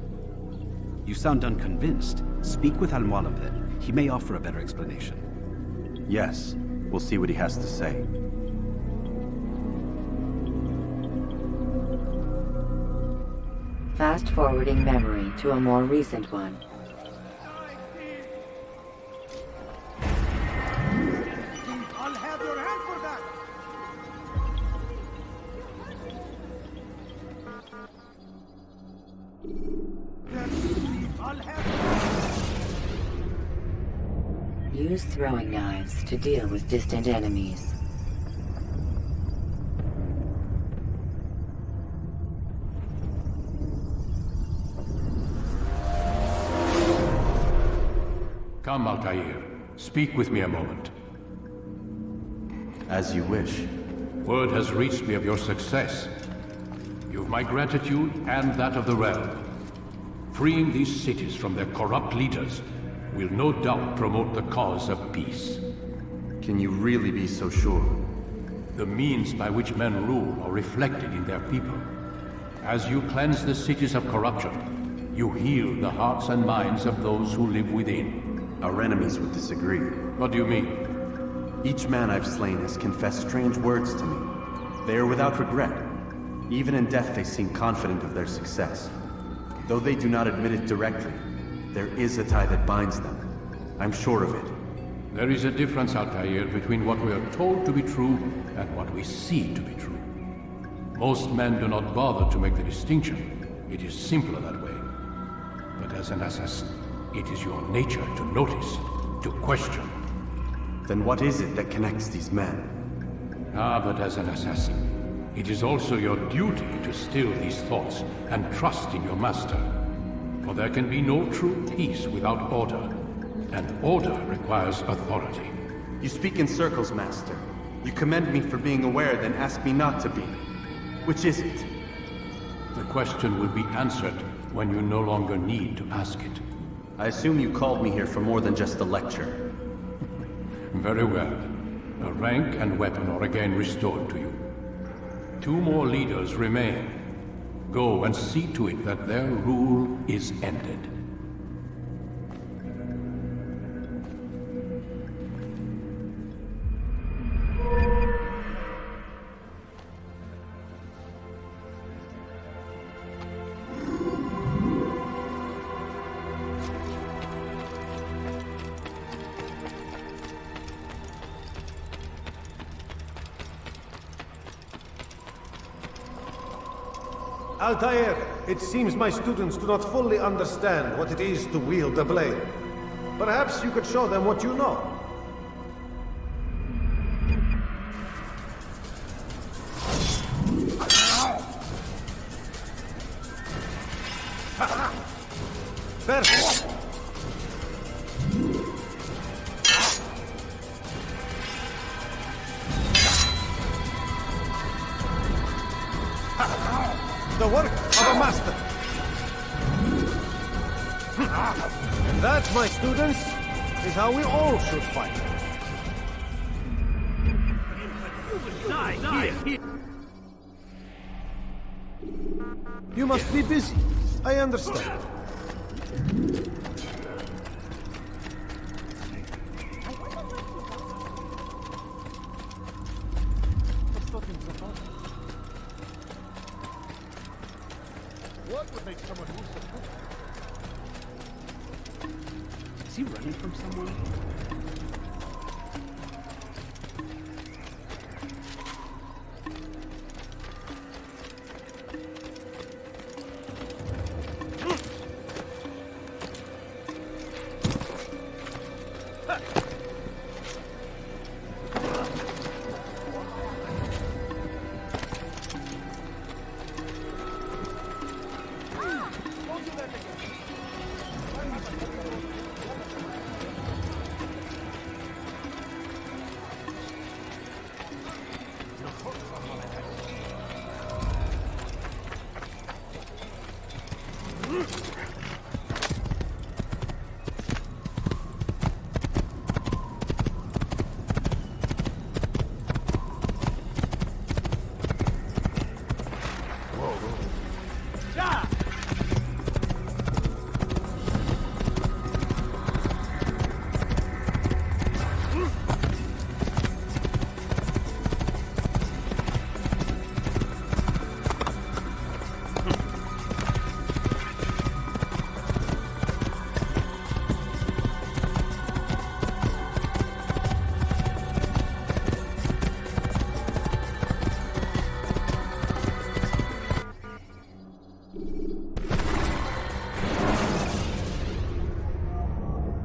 You sound unconvinced. Speak with Al-Mualim then. He may offer a better explanation. Yes. We'll see what he has to say. Fast-forwarding memory to a more recent one. I'll have your hand for that! I'll have... Use throwing knives to deal with distant enemies. Come, Altair. Speak with me a moment. As you wish. Word has reached me of your success. You've my gratitude and that of the realm. Freeing these cities from their corrupt leaders will no doubt promote the cause of peace. Can you really be so sure? The means by which men rule are reflected in their people. As you cleanse the cities of corruption, you heal the hearts and minds of those who live within. Our enemies would disagree. What do you mean? Each man I've slain has confessed strange words to me. They are without regret. Even in death they seem confident of their success. Though they do not admit it directly, there is a tie that binds them. I'm sure of it. There is a difference, Altair, between what we are told to be true and what we see to be true. Most men do not bother to make the distinction. It is simpler that way. But as an assassin, it is your nature to notice, to question. Then what is it that connects these men? But as an assassin, it is also your duty to still these thoughts and trust in your master. For there can be no true peace without order, and order requires authority. You speak in circles, Master. You commend me for being aware, then ask me not to be. Which is it? The question will be answered when you no longer need to ask it. I assume you called me here for more than just a lecture. Very well. A rank and weapon are again restored to you. 2 more leaders remain. Go and see to it that their rule is ended. Altair, it seems my students do not fully understand what it is to wield a blade. Perhaps you could show them what you know. Perfect. The work of a master. And that, my students, is how we all should fight. You must be busy. I understand. What would make someone lose their foot? Is he running from someone?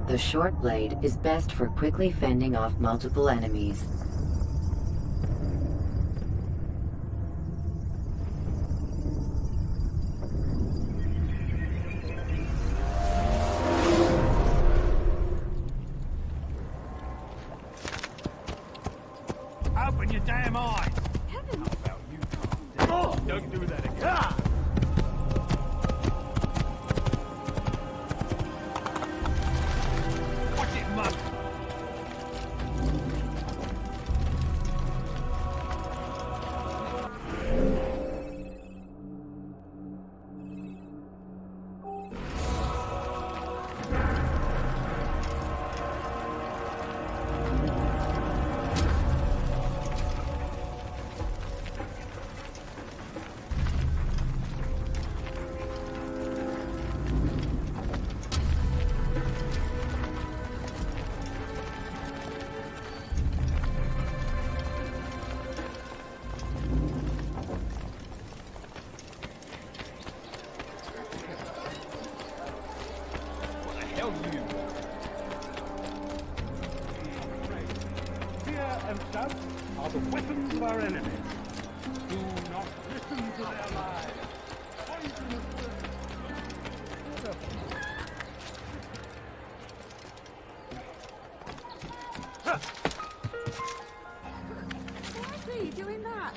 The short blade is best for quickly fending off multiple enemies. Open your damn eyes! How about you calm down? Oh, don't do that again. Watch it, mug! Fear and doubt are the weapons of our enemies. Do not listen to their lies. Poisonous Why are you doing that?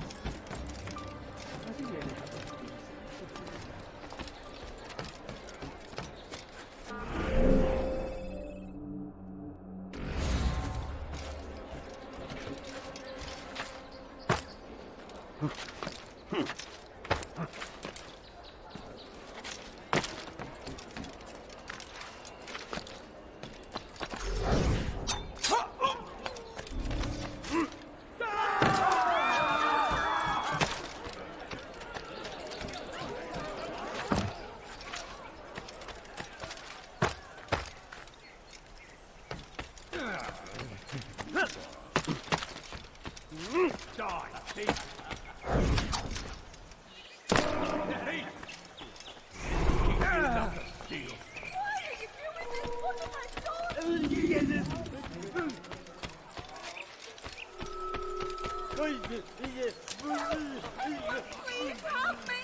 Please help me!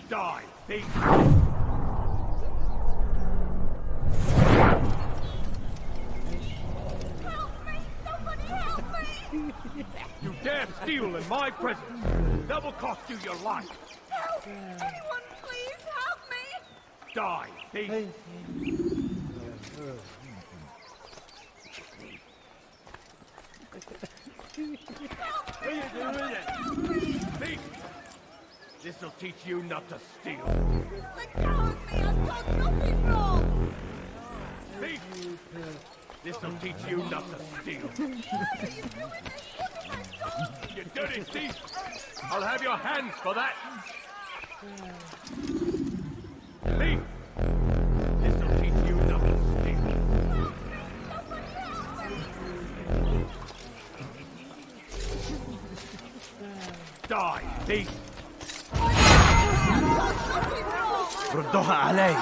Die, thief! Help me! Somebody help me! You dare steal in my presence! That will cost you your life! Help! Anyone please help me! Die, thief! Thief! This'll teach you not to steal. Let go of me! I've done nothing wrong! Thief! This'll teach you not to steal. Why are you doing this? What have I done? You dirty thief! I'll have your hands for that! Thief! This'll teach you not to steal. Die, thief! ردوها علي.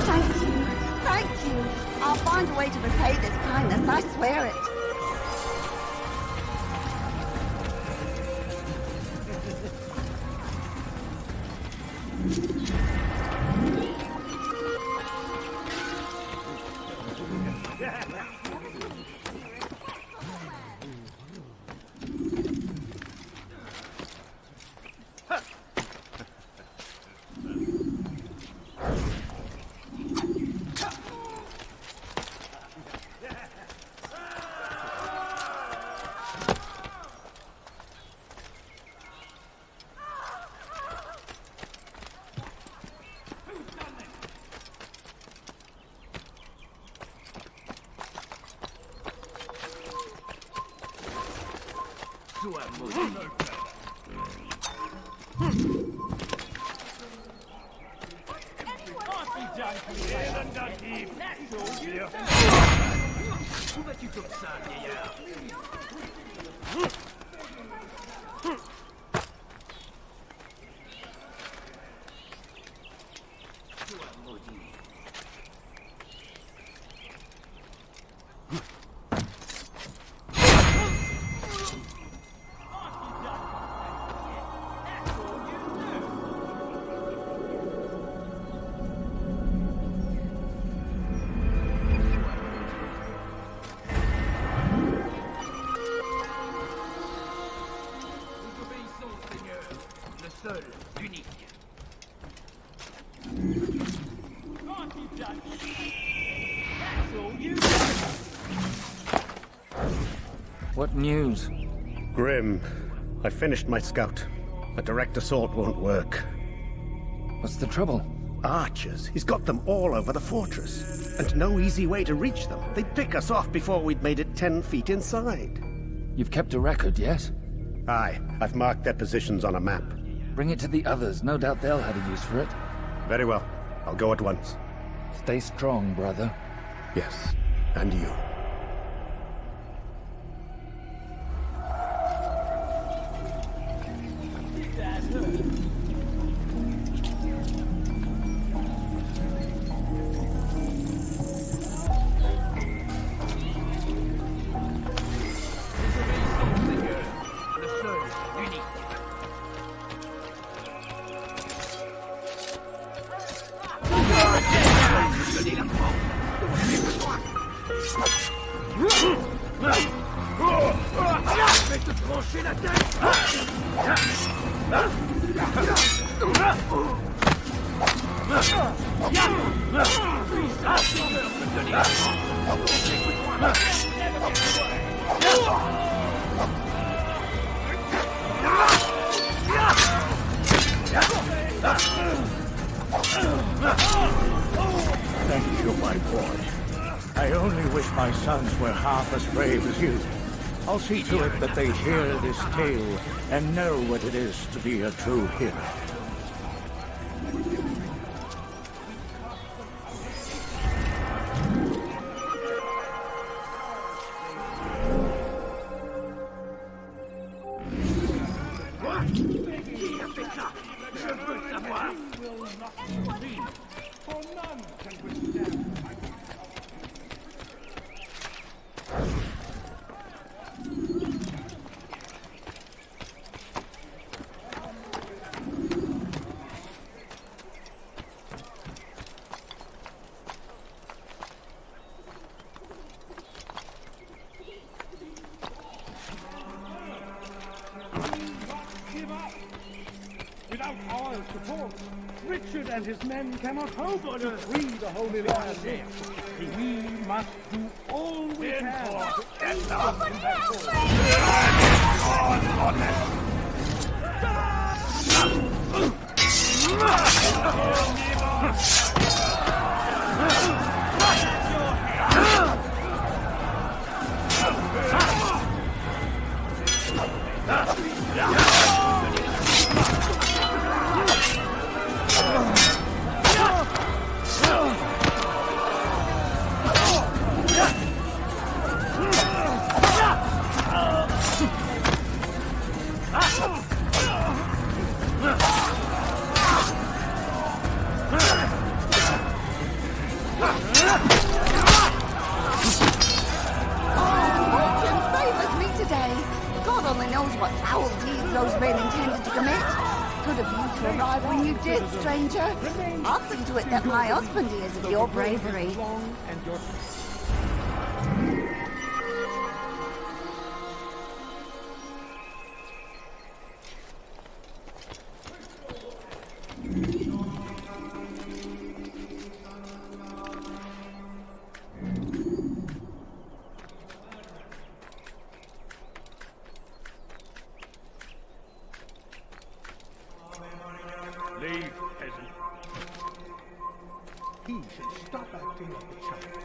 Thank you. Thank you. I'll find a way to repay this kindness, I swear it. What news? Grim, I finished my scout. A direct assault won't work. What's the trouble? Archers. He's got them all over the fortress. And no easy way to reach them. They'd pick us off before we'd made it 10 feet inside. You've kept a record, yes? Aye. I've marked their positions on a map. Bring it to the others. No doubt they'll have a use for it. Very well. I'll go at once. Stay strong, brother. Yes. And you. Thank you, my boy. I only wish my sons were half as brave as you. I'll see to it that they hear this tale and know what it is to be a true hero. Without our support, Richard and his men cannot hope to free the Holy Land. We must do all we can to end them in I'll see to it that my husband hears of your bravery. Leave, peasant. He should stop acting like a child.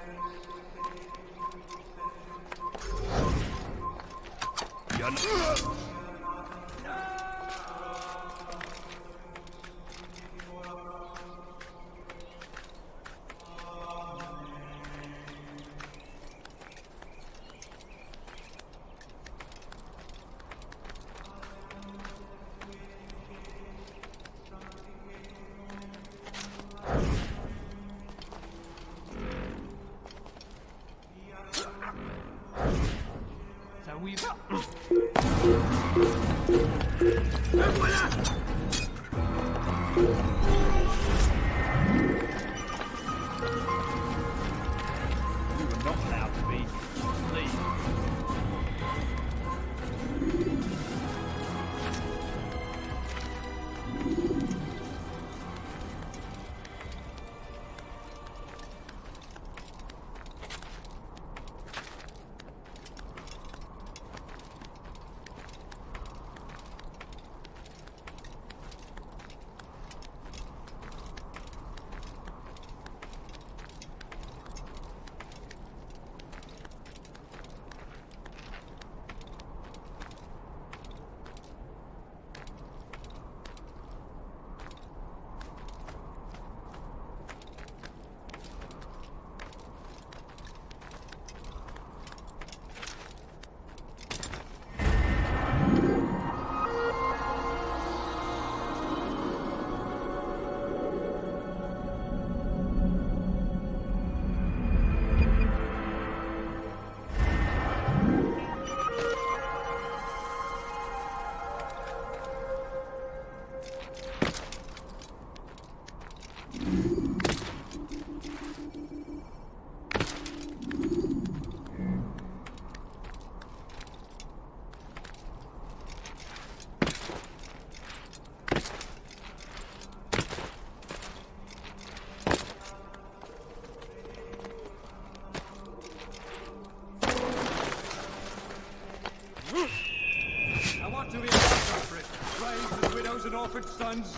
Sons.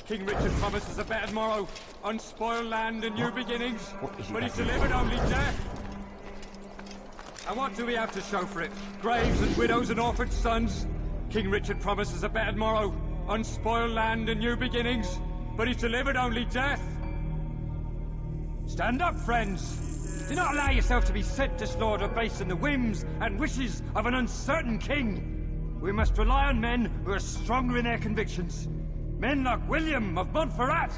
King Richard promises a better morrow, unspoiled land and new beginnings, but he's delivered only death. And what do we have to show for it? Graves and widows and orphaned sons. King Richard promises a better morrow, unspoiled land and new beginnings, but he's delivered only death. Stand up, friends. Do not allow yourself to be sent to slaughter based on the whims and wishes of an uncertain king. We must rely on men who are stronger in their convictions. Men like William of Montferrat!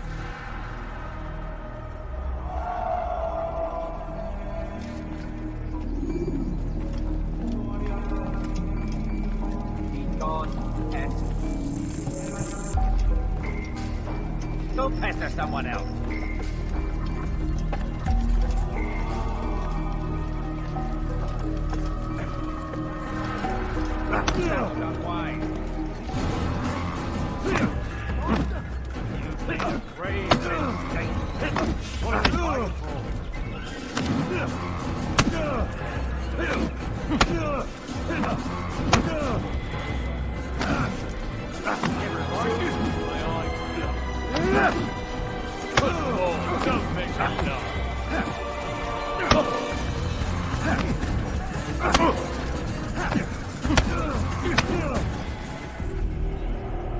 Go pester someone else.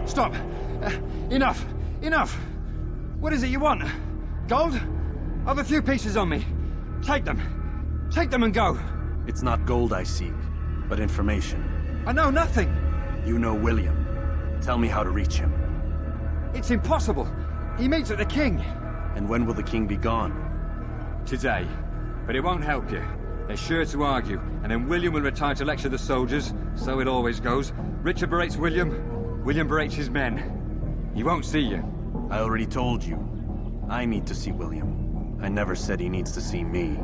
Stop! Enough! Enough! What is it you want? Gold? I've a few pieces on me. Take them. Take them and go. It's not gold I seek, but information. I know nothing. You know William. Tell me how to reach him. It's impossible. He meets at the king. And when will the king be gone? Today. But it won't help you. They're sure to argue, and then William will retire to lecture the soldiers. So it always goes. Richard berates William. William berates his men. He won't see you. I already told you. I need to see William. I never said he needs to see me.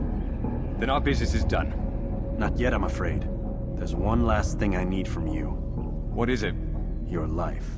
Then our business is done. Not yet, I'm afraid. There's one last thing I need from you. What is it? Your life.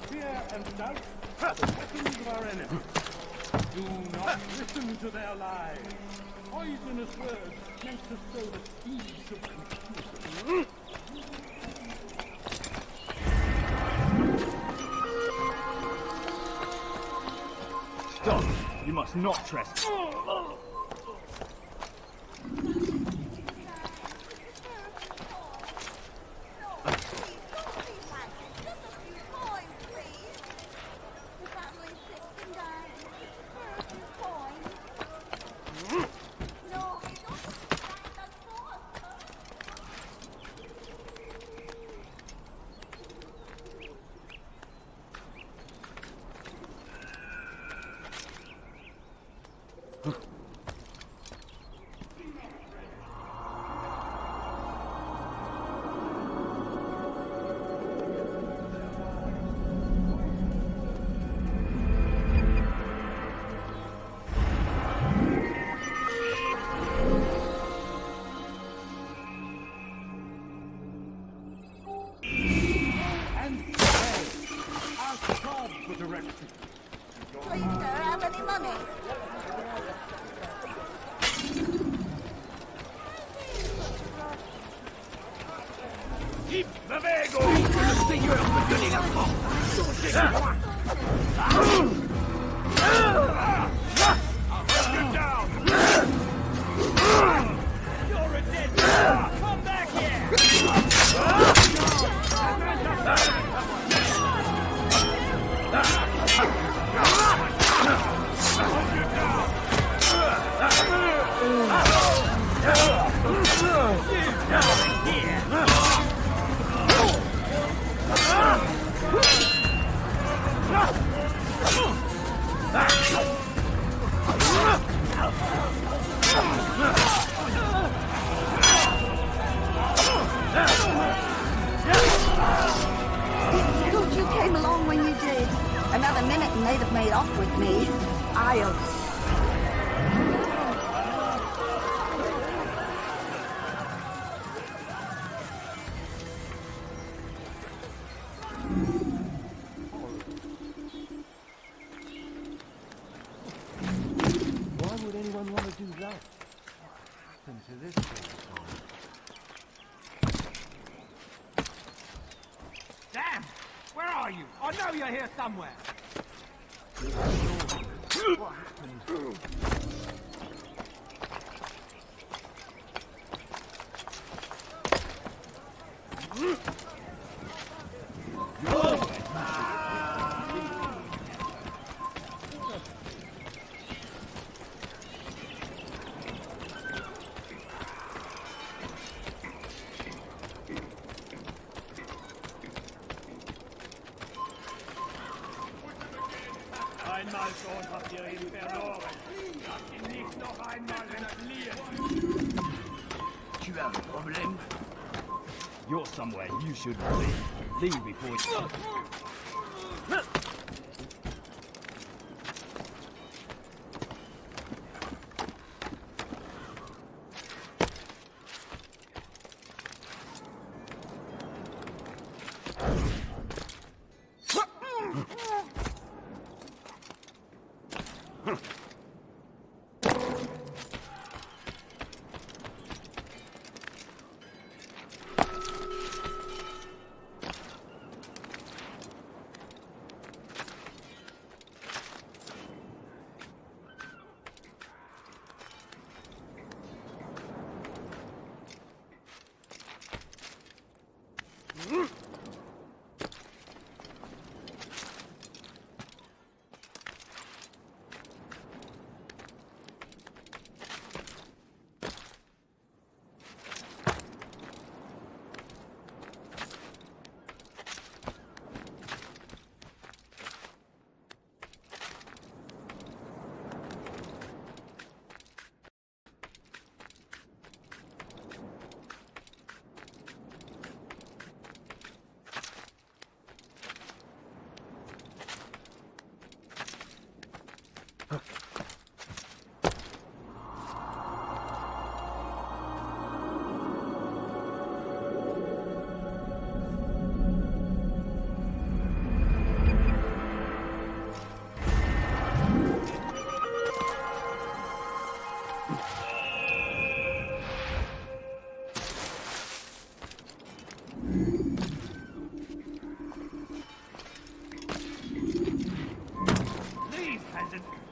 Fear and doubt are the weapons of our enemies. Do not listen to their lies. Poisonous words meant to sow the seeds of confusion. Stop! You must not trespass. Please, sir, have any money? Keep the Vego! Le Seigneur peut donner la force! Get down! You're a dead man! Come back here! Another minute and they'd have made off with me. I'll... Why would anyone want to do that? What happened to this place? Damn! Where are you? I know you're here somewhere. What happened? Einmal schon habt ihr ihn verloren. Habt ihn nicht noch einmal entfliehen. Do you have a problem? You're somewhere you shouldn't be. Leave before you...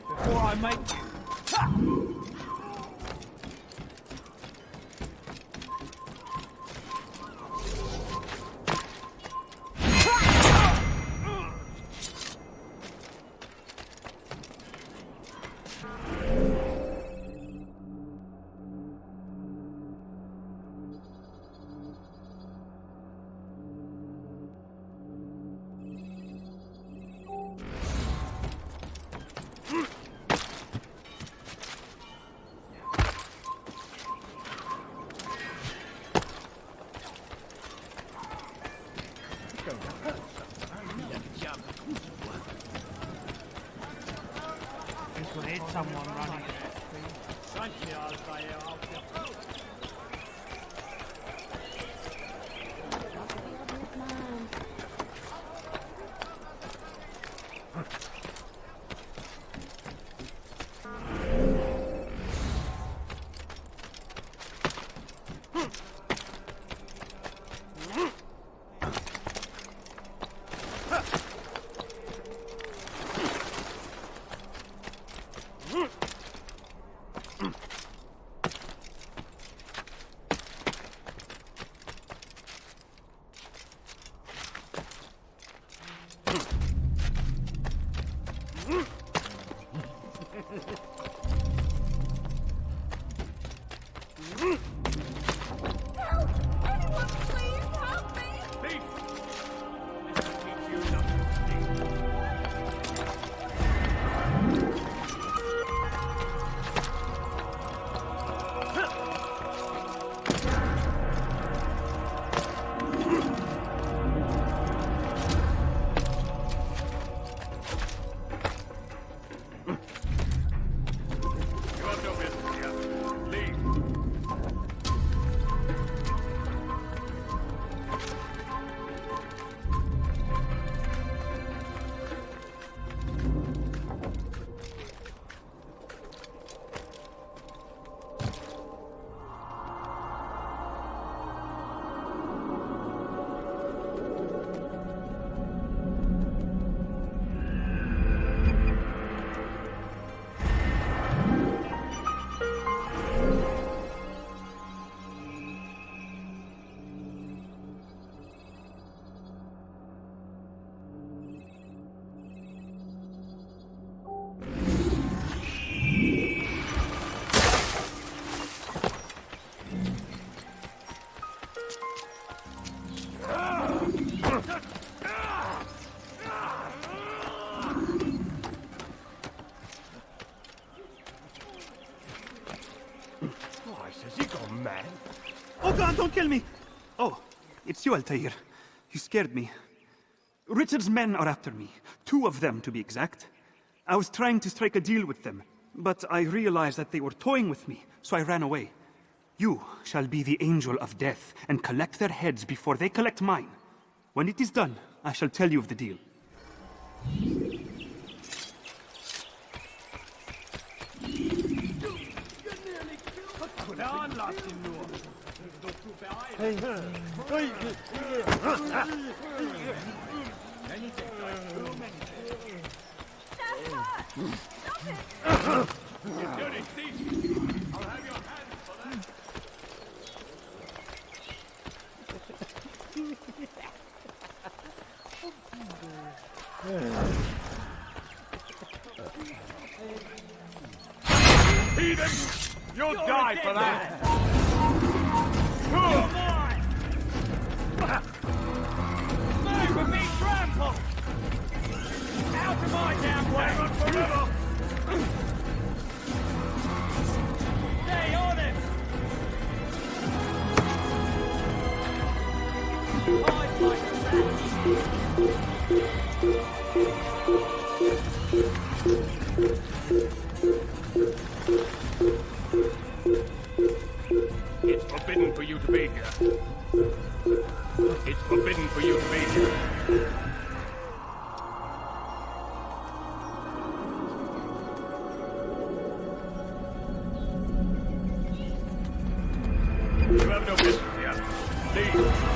Before I make you. Ha! This will hit someone running at Don't kill me! Oh, it's you, Altair. You scared me. Richard's men are after me. 2 of them, to be exact. I was trying to strike a deal with them, but I realized that they were toying with me, so I ran away. You shall be the Angel of Death and collect their heads before they collect mine. When it is done, I shall tell you of the deal. Heathen! You'll die for that! You're mine! Move, we're being trampled! Out of my damn way! Hang on forever! Stay on it! Hide like a It's forbidden for you to be here. It's forbidden for you to be here. You have no business here.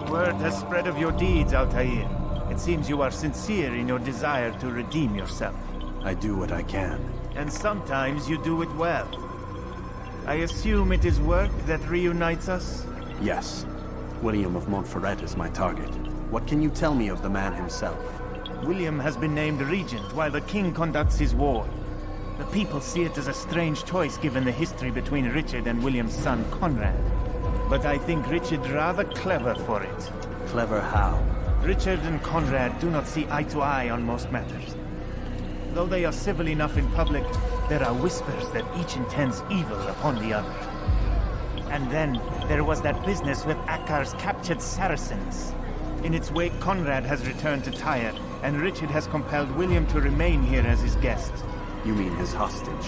Word has spread of your deeds, Altair. It seems you are sincere in your desire to redeem yourself. I do what I can. And sometimes you do it well. I assume it is work that reunites us? Yes. William of Montferrat is my target. What can you tell me of the man himself? William has been named regent while the king conducts his war. The people see it as a strange choice given the history between Richard and William's son Conrad. But I think Richard rather clever for it. Clever how? Richard and Conrad do not see eye to eye on most matters. Though they are civil enough in public, there are whispers that each intends evil upon the other. And then there was that business with Akkar's captured Saracens. In its wake, Conrad has returned to Tyre, and Richard has compelled William to remain here as his guest. You mean his hostage?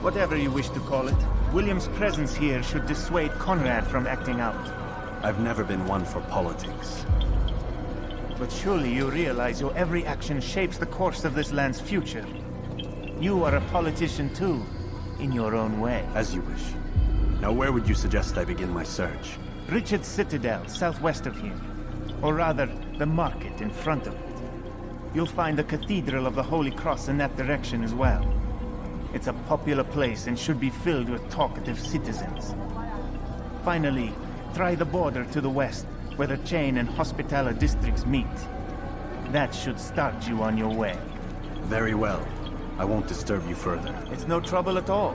Whatever you wish to call it, William's presence here should dissuade Conrad from acting out. I've never been one for politics. But surely you realize your every action shapes the course of this land's future. You are a politician too, in your own way. As you wish. Now where would you suggest I begin my search? Richard's Citadel, southwest of here. Or rather, the market in front of it. You'll find the Cathedral of the Holy Cross in that direction as well. It's a popular place and should be filled with talkative citizens. Finally, try the border to the west, where the Chain and Hospitaller districts meet. That should start you on your way. Very well. I won't disturb you further. It's no trouble at all.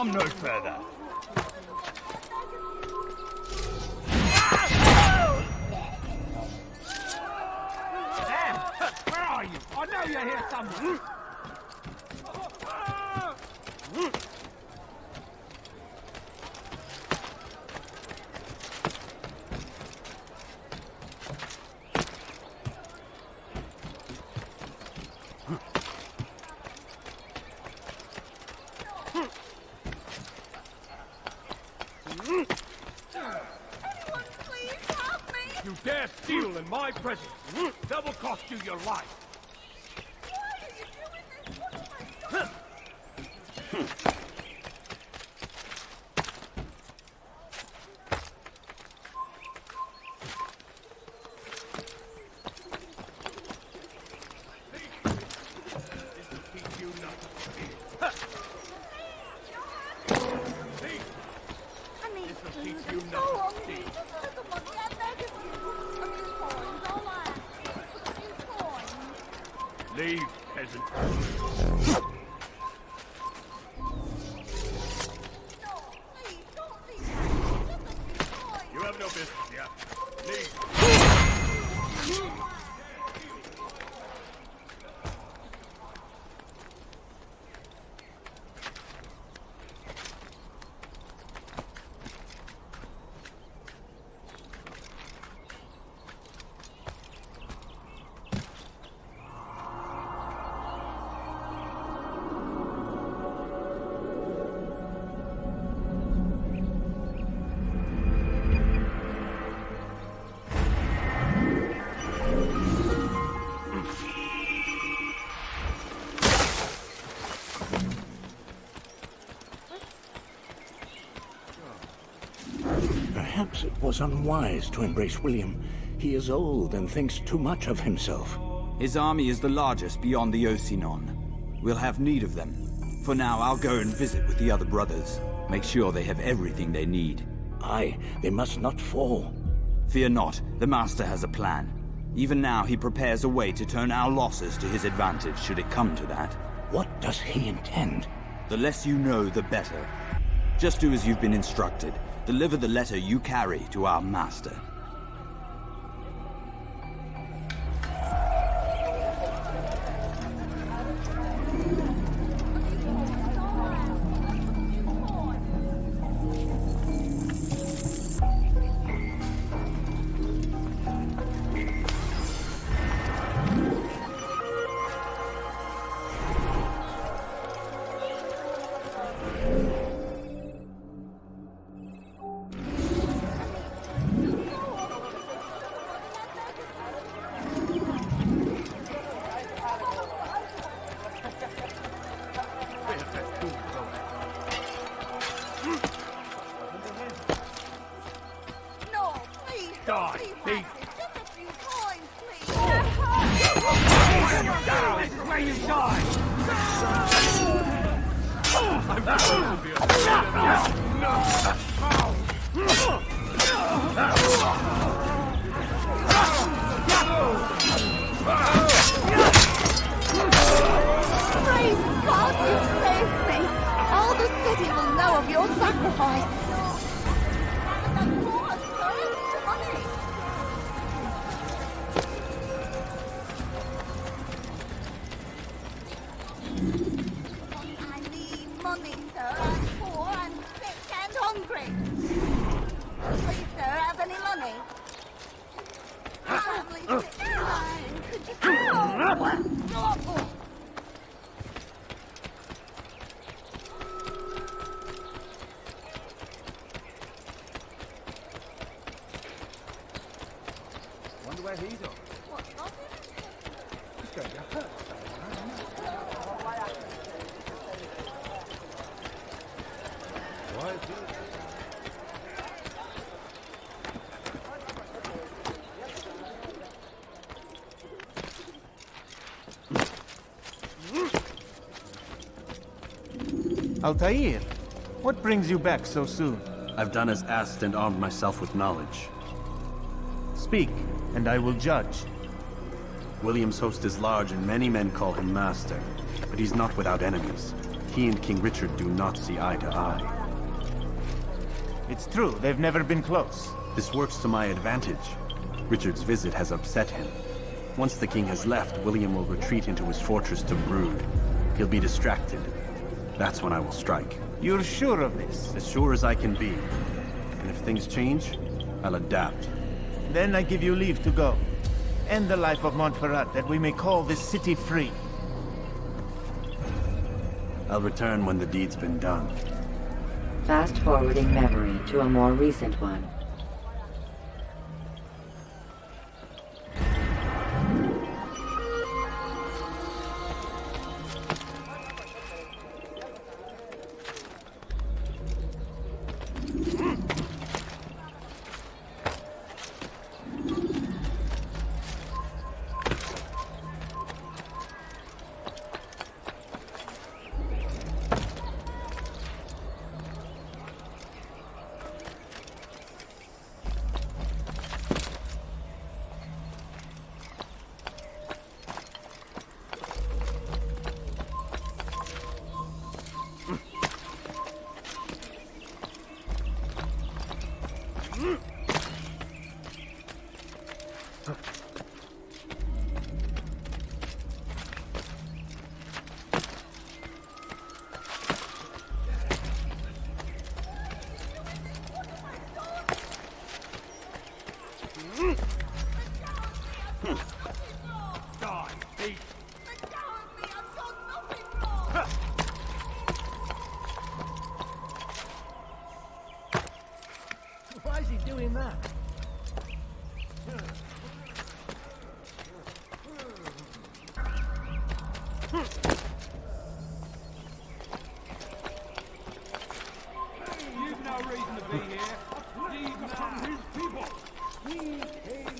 come no further. Sam, where are you? I know you're here somewhere. You dare steal in my presence? That will cost you your life. Leave, peasant. You have no business here. Leave. Perhaps it was unwise to embrace William. He is old and thinks too much of himself. His army is the largest beyond the Ocinon. We'll have need of them. For now, I'll go and visit with the other brothers. Make sure they have everything they need. Aye, they must not fall. Fear not, the Master has a plan. Even now, he prepares a way to turn our losses to his advantage, should it come to that. What does he intend? The less you know, the better. Just do as you've been instructed. Deliver the letter you carry to our Master. Altair, what brings you back so soon? I've done as asked and armed myself with knowledge. Speak, and I will judge. William's host is large and many men call him master, but he's not without enemies. He and King Richard do not see eye to eye. It's true, they've never been close. This works to my advantage. Richard's visit has upset him. Once the king has left, William will retreat into his fortress to brood. He'll be distracted. That's when I will strike. You're sure of this? As sure as I can be. And if things change, I'll adapt. Then I give you leave to go. End the life of Montferrat, that we may call this city free. I'll return when the deed's been done. Fast-forwarding memory to a more recent one. Why is he doing that? You've no reason to be here. These are his people. We came.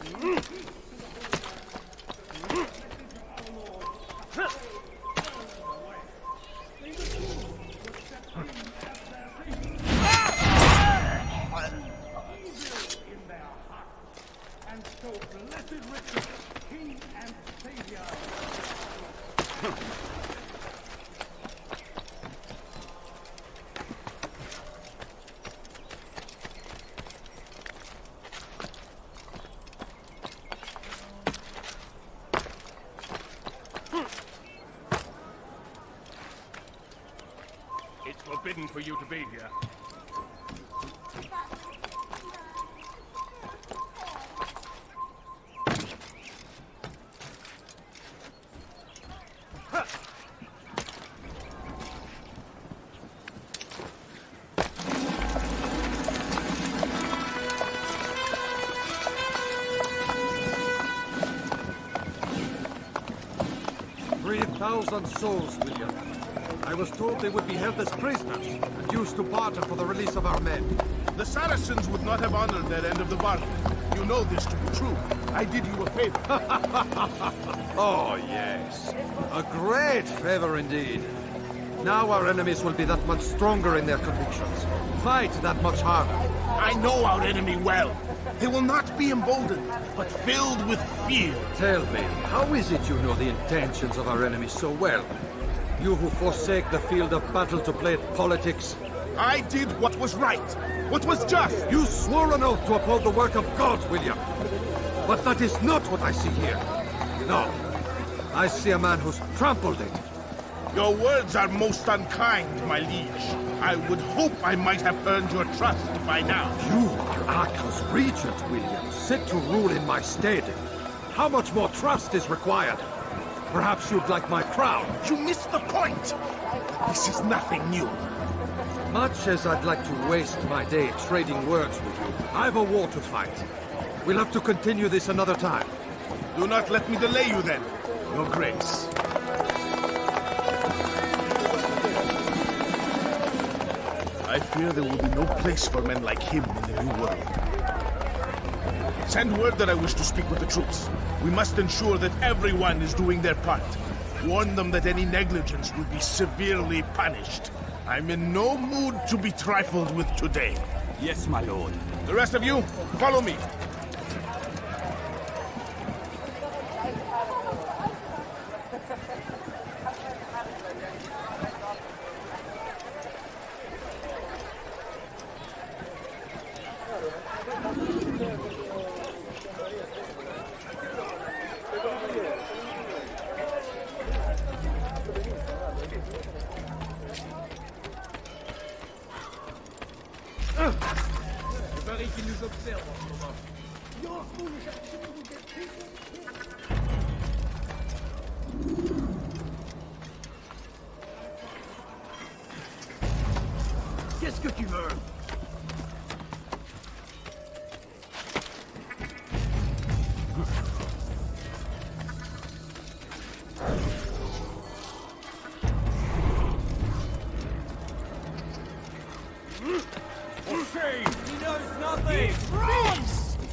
And so blessed Richard, King and Savior. It's forbidden for you to be here. Souls, William. I was told they would be held as prisoners and used to barter for the release of our men. The Saracens would not have honored their end of the bargain. You know this to be true. I did you a favor. Oh, yes. A great favor indeed. Now our enemies will be that much stronger in their convictions. Fight that much harder. I know our enemy well. They will not be emboldened, but filled with fear. Tell me, how is it you know the intentions of our enemies so well? You who forsake the field of battle to play at politics. I did what was right, what was just. You swore an oath to uphold the work of God, William. But that is not what I see here. No. I see a man who's trampled it. Your words are most unkind, my liege. I would hope I might have earned your trust by now. You are Arkell's regent, William, set to rule in my stead. How much more trust is required? Perhaps you'd like my crown. You missed the point. This is nothing new. Much as I'd like to waste my day trading words with you, I've a war to fight. We'll have to continue this another time. Do not let me delay you then, Your Grace. I fear there will be no place for men like him in the New World. Send word that I wish to speak with the troops. We must ensure that everyone is doing their part. Warn them that any negligence will be severely punished. I'm in no mood to be trifled with today. Yes, my lord. The rest of you, follow me. Your foolish actions will get people killed. Qu'est-ce que tu veux?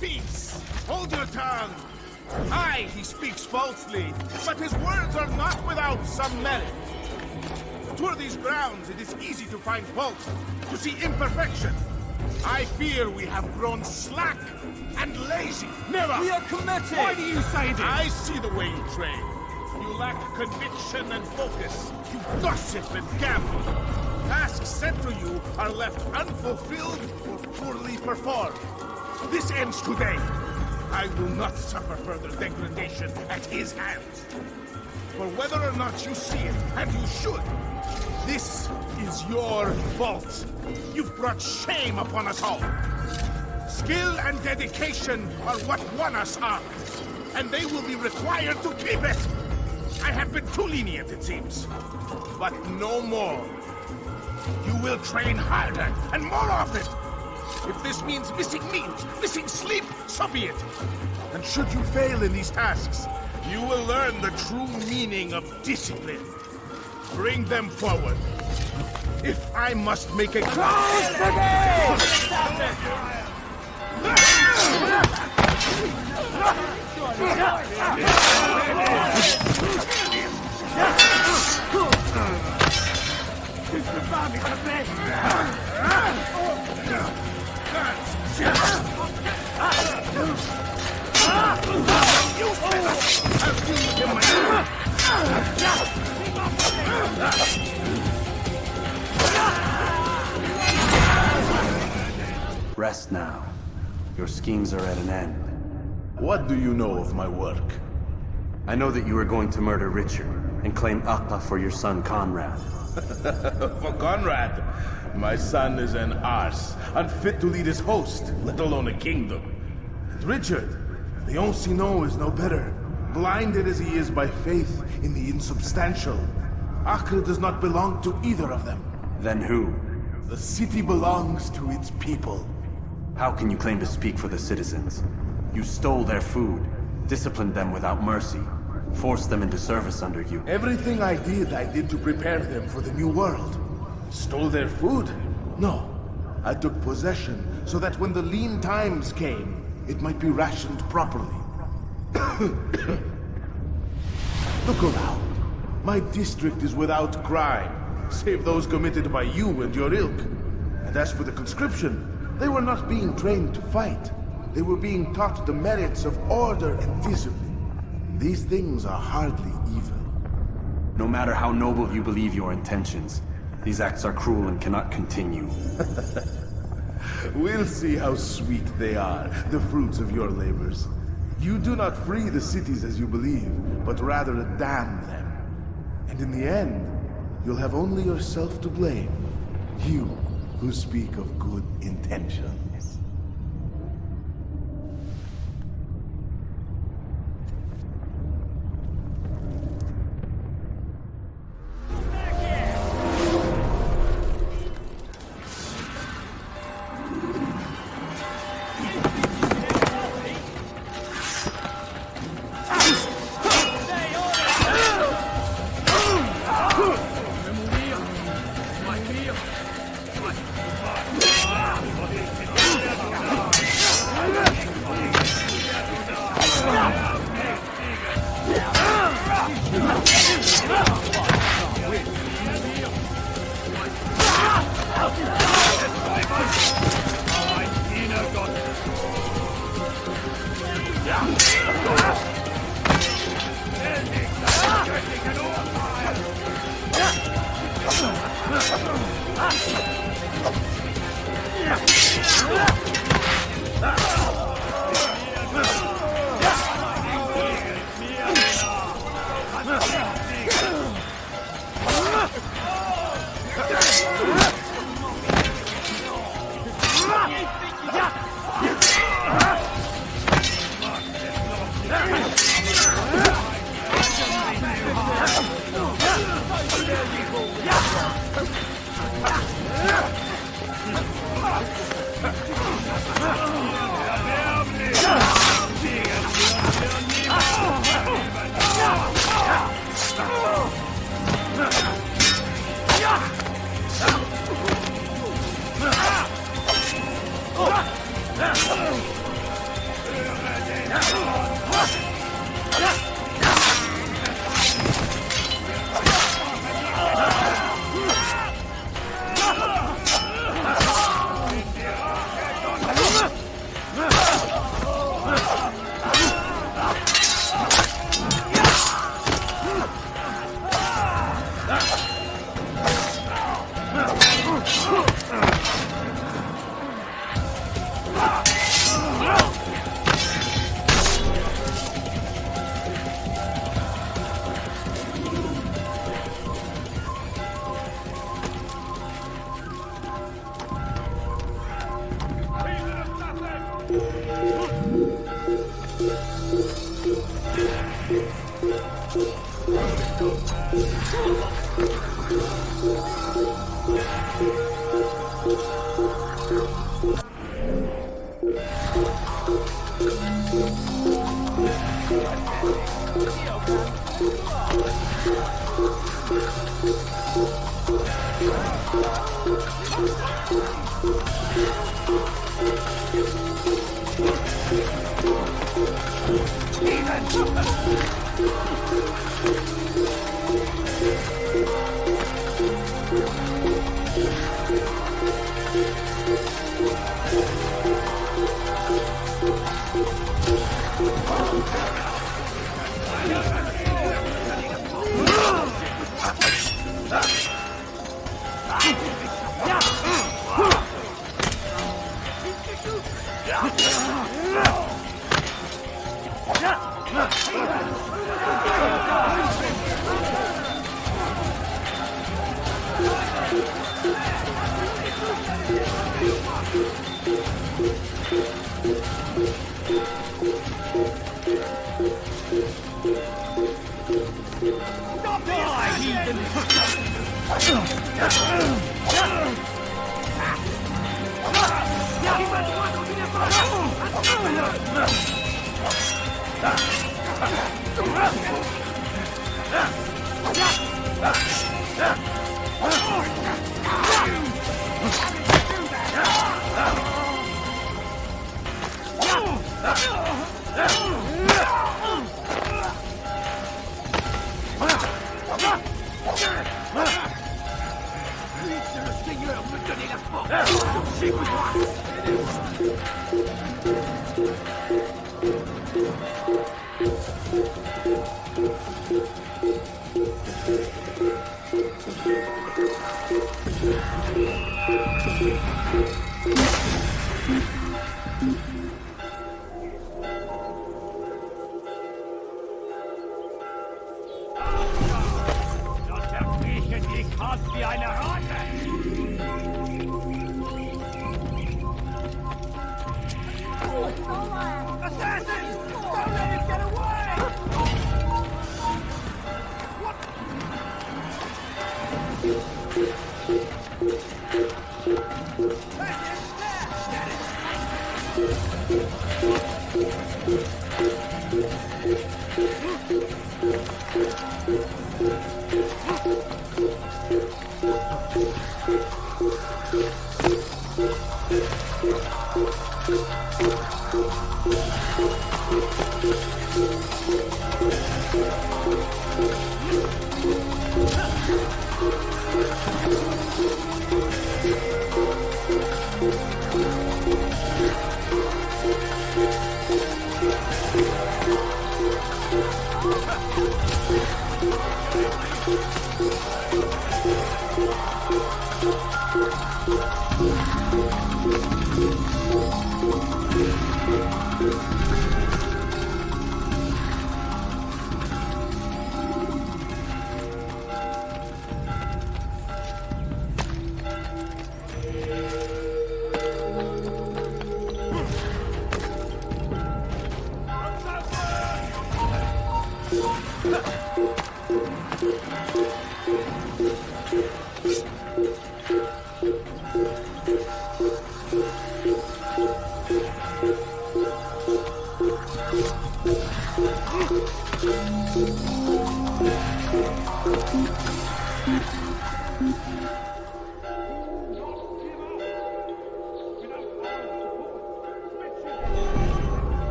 Peace! Hold your tongue! Aye, he speaks falsely, but his words are not without some merit. Tour these grounds, it is easy to find fault, to see imperfection. I fear we have grown slack and lazy. Never! We are committed! Why do you say this? I see the way you train. You lack conviction and focus. You gossip and gamble. Tasks sent to you are left unfulfilled or poorly performed. This ends today. I will not suffer further degradation at his hands. For whether or not you see it, and you should, this is your fault. You've brought shame upon us all. Skill and dedication are what won us up, and they will be required to keep it. I have been too lenient, it seems. But no more. You will train harder and more often. If this means missing meals, missing sleep, so be it. And should you fail in these tasks, you will learn the true meaning of discipline. Bring them forward. If I must make a... Close the gate! Stop it! Rest now. Your schemes are at an end. What do you know of my work? I know that you are going to murder Richard and claim Akba for your son Conrad. For Conrad, my son is an arse, unfit to lead his host, let alone a kingdom. And Richard, the Oncino is no better, blinded as he is by faith in the insubstantial. Acre does not belong to either of them. Then who? The city belongs to its people. How can you claim to speak for the citizens? You stole their food, disciplined them without mercy, forced them into service under you. Everything I did to prepare them for the new world. Stole their food? No. I took possession so that when the lean times came, it might be rationed properly. Look around. My district is without crime, save those committed by you and your ilk. And as for the conscription, they were not being trained to fight. They were being taught the merits of order and discipline. These things are hardly evil. No matter how noble you believe your intentions, these acts are cruel and cannot continue. We'll see how sweet they are, the fruits of your labors. You do not free the cities as you believe, but rather damn them. And in the end, you'll have only yourself to blame. You who speak of good intentions.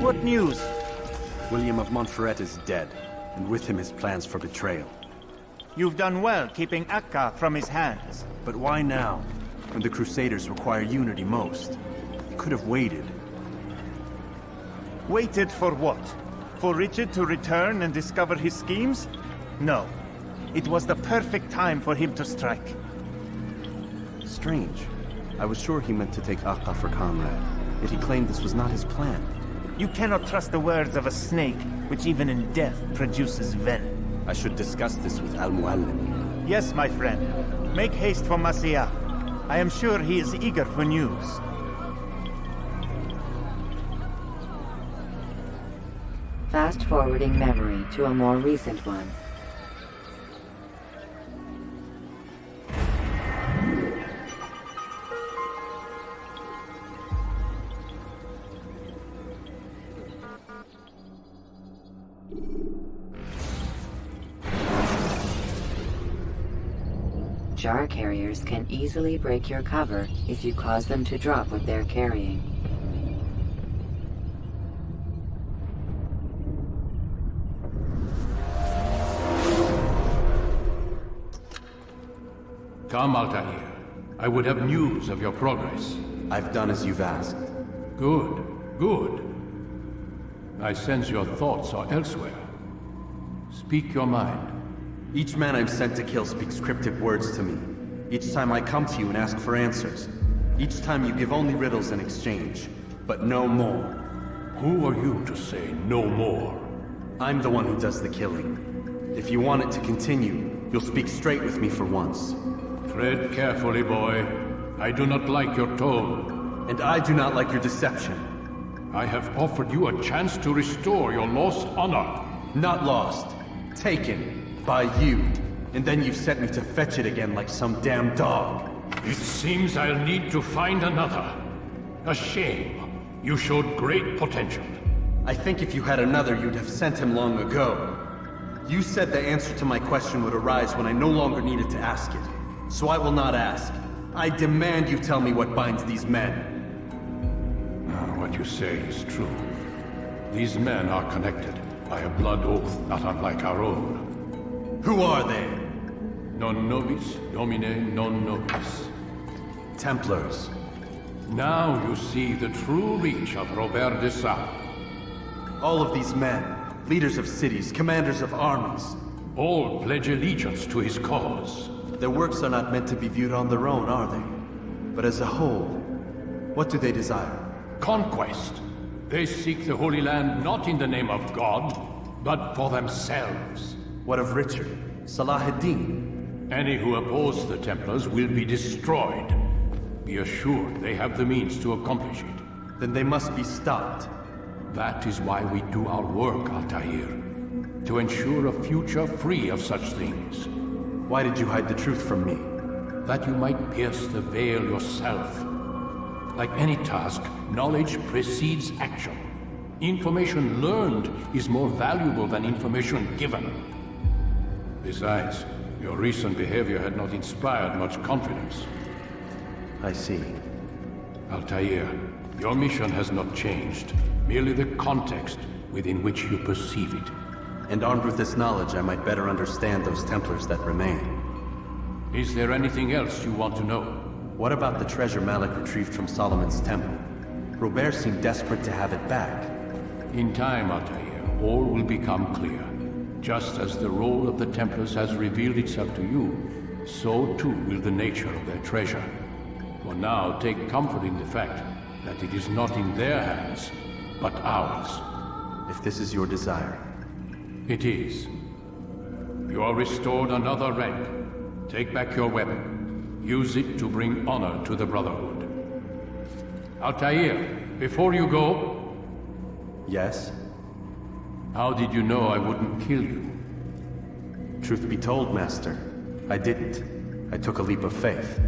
What news? William of Montferrat is dead, and with him his plans for betrayal. You've done well keeping Akka from his hands. But why now, when the Crusaders require unity most? You could have waited. Waited for what? For Richard to return and discover his schemes? No. It was the perfect time for him to strike. Strange. I was sure he meant to take Akka for comrade, yet he claimed this was not his plan. You cannot trust the words of a snake, which even in death produces venom. I should discuss this with Al-Mualim. Yes, my friend. Make haste for Masyaf. I am sure he is eager for news. Fast-forwarding memory to a more recent one. Jar carriers can easily break your cover if you cause them to drop what they're carrying. Come, Altair. I would have news of your progress. I've done as you've asked. Good, good. I sense your thoughts are elsewhere. Speak your mind. Each man I'm sent to kill speaks cryptic words to me. Each time I come to you and ask for answers. Each time you give only riddles in exchange, but no more. Who are you to say no more? I'm the one who does the killing. If you want it to continue, you'll speak straight with me for once. Tread carefully, boy. I do not like your tone. And I do not like your deception. I have offered you a chance to restore your lost honor. Not lost. Taken. By you. And then you've sent me to fetch it again like some damn dog. It seems I'll need to find another. A shame. You showed great potential. I think if you had another, you'd have sent him long ago. You said the answer to my question would arise when I no longer needed to ask it. So I will not ask. I demand you tell me what binds these men. What you say is true. These men are connected by a blood oath not unlike our own. Who are they? Non nobis, domine non nobis. Templars. Now you see the true reach of Robert de Sade. All of these men, leaders of cities, commanders of armies. All pledge allegiance to his cause. Their works are not meant to be viewed on their own, are they? But as a whole, what do they desire? Conquest. They seek the Holy Land not in the name of God, but for themselves. What of Richard? Salah-ad-Din? Any who oppose the Templars will be destroyed. Be assured they have the means to accomplish it. Then they must be stopped. That is why we do our work, Altair. To ensure a future free of such things. Why did you hide the truth from me? That you might pierce the veil yourself. Like any task, knowledge precedes action. Information learned is more valuable than information given. Besides, your recent behavior had not inspired much confidence. I see. Altair, your mission has not changed. Merely the context within which you perceive it. And armed with this knowledge, I might better understand those Templars that remain. Is there anything else you want to know? What about the treasure Malik retrieved from Solomon's temple? Robert seemed desperate to have it back. In time, Altair, all will become clear. Just as the role of the Templars has revealed itself to you, so too will the nature of their treasure. For now, take comfort in the fact that it is not in their hands, but ours. If this is your desire. It is. You are restored another rank. Take back your weapon. Use it to bring honor to the Brotherhood. Altair, before you go... Yes? How did you know I wouldn't kill you? Truth be told, Master, I didn't. I took a leap of faith.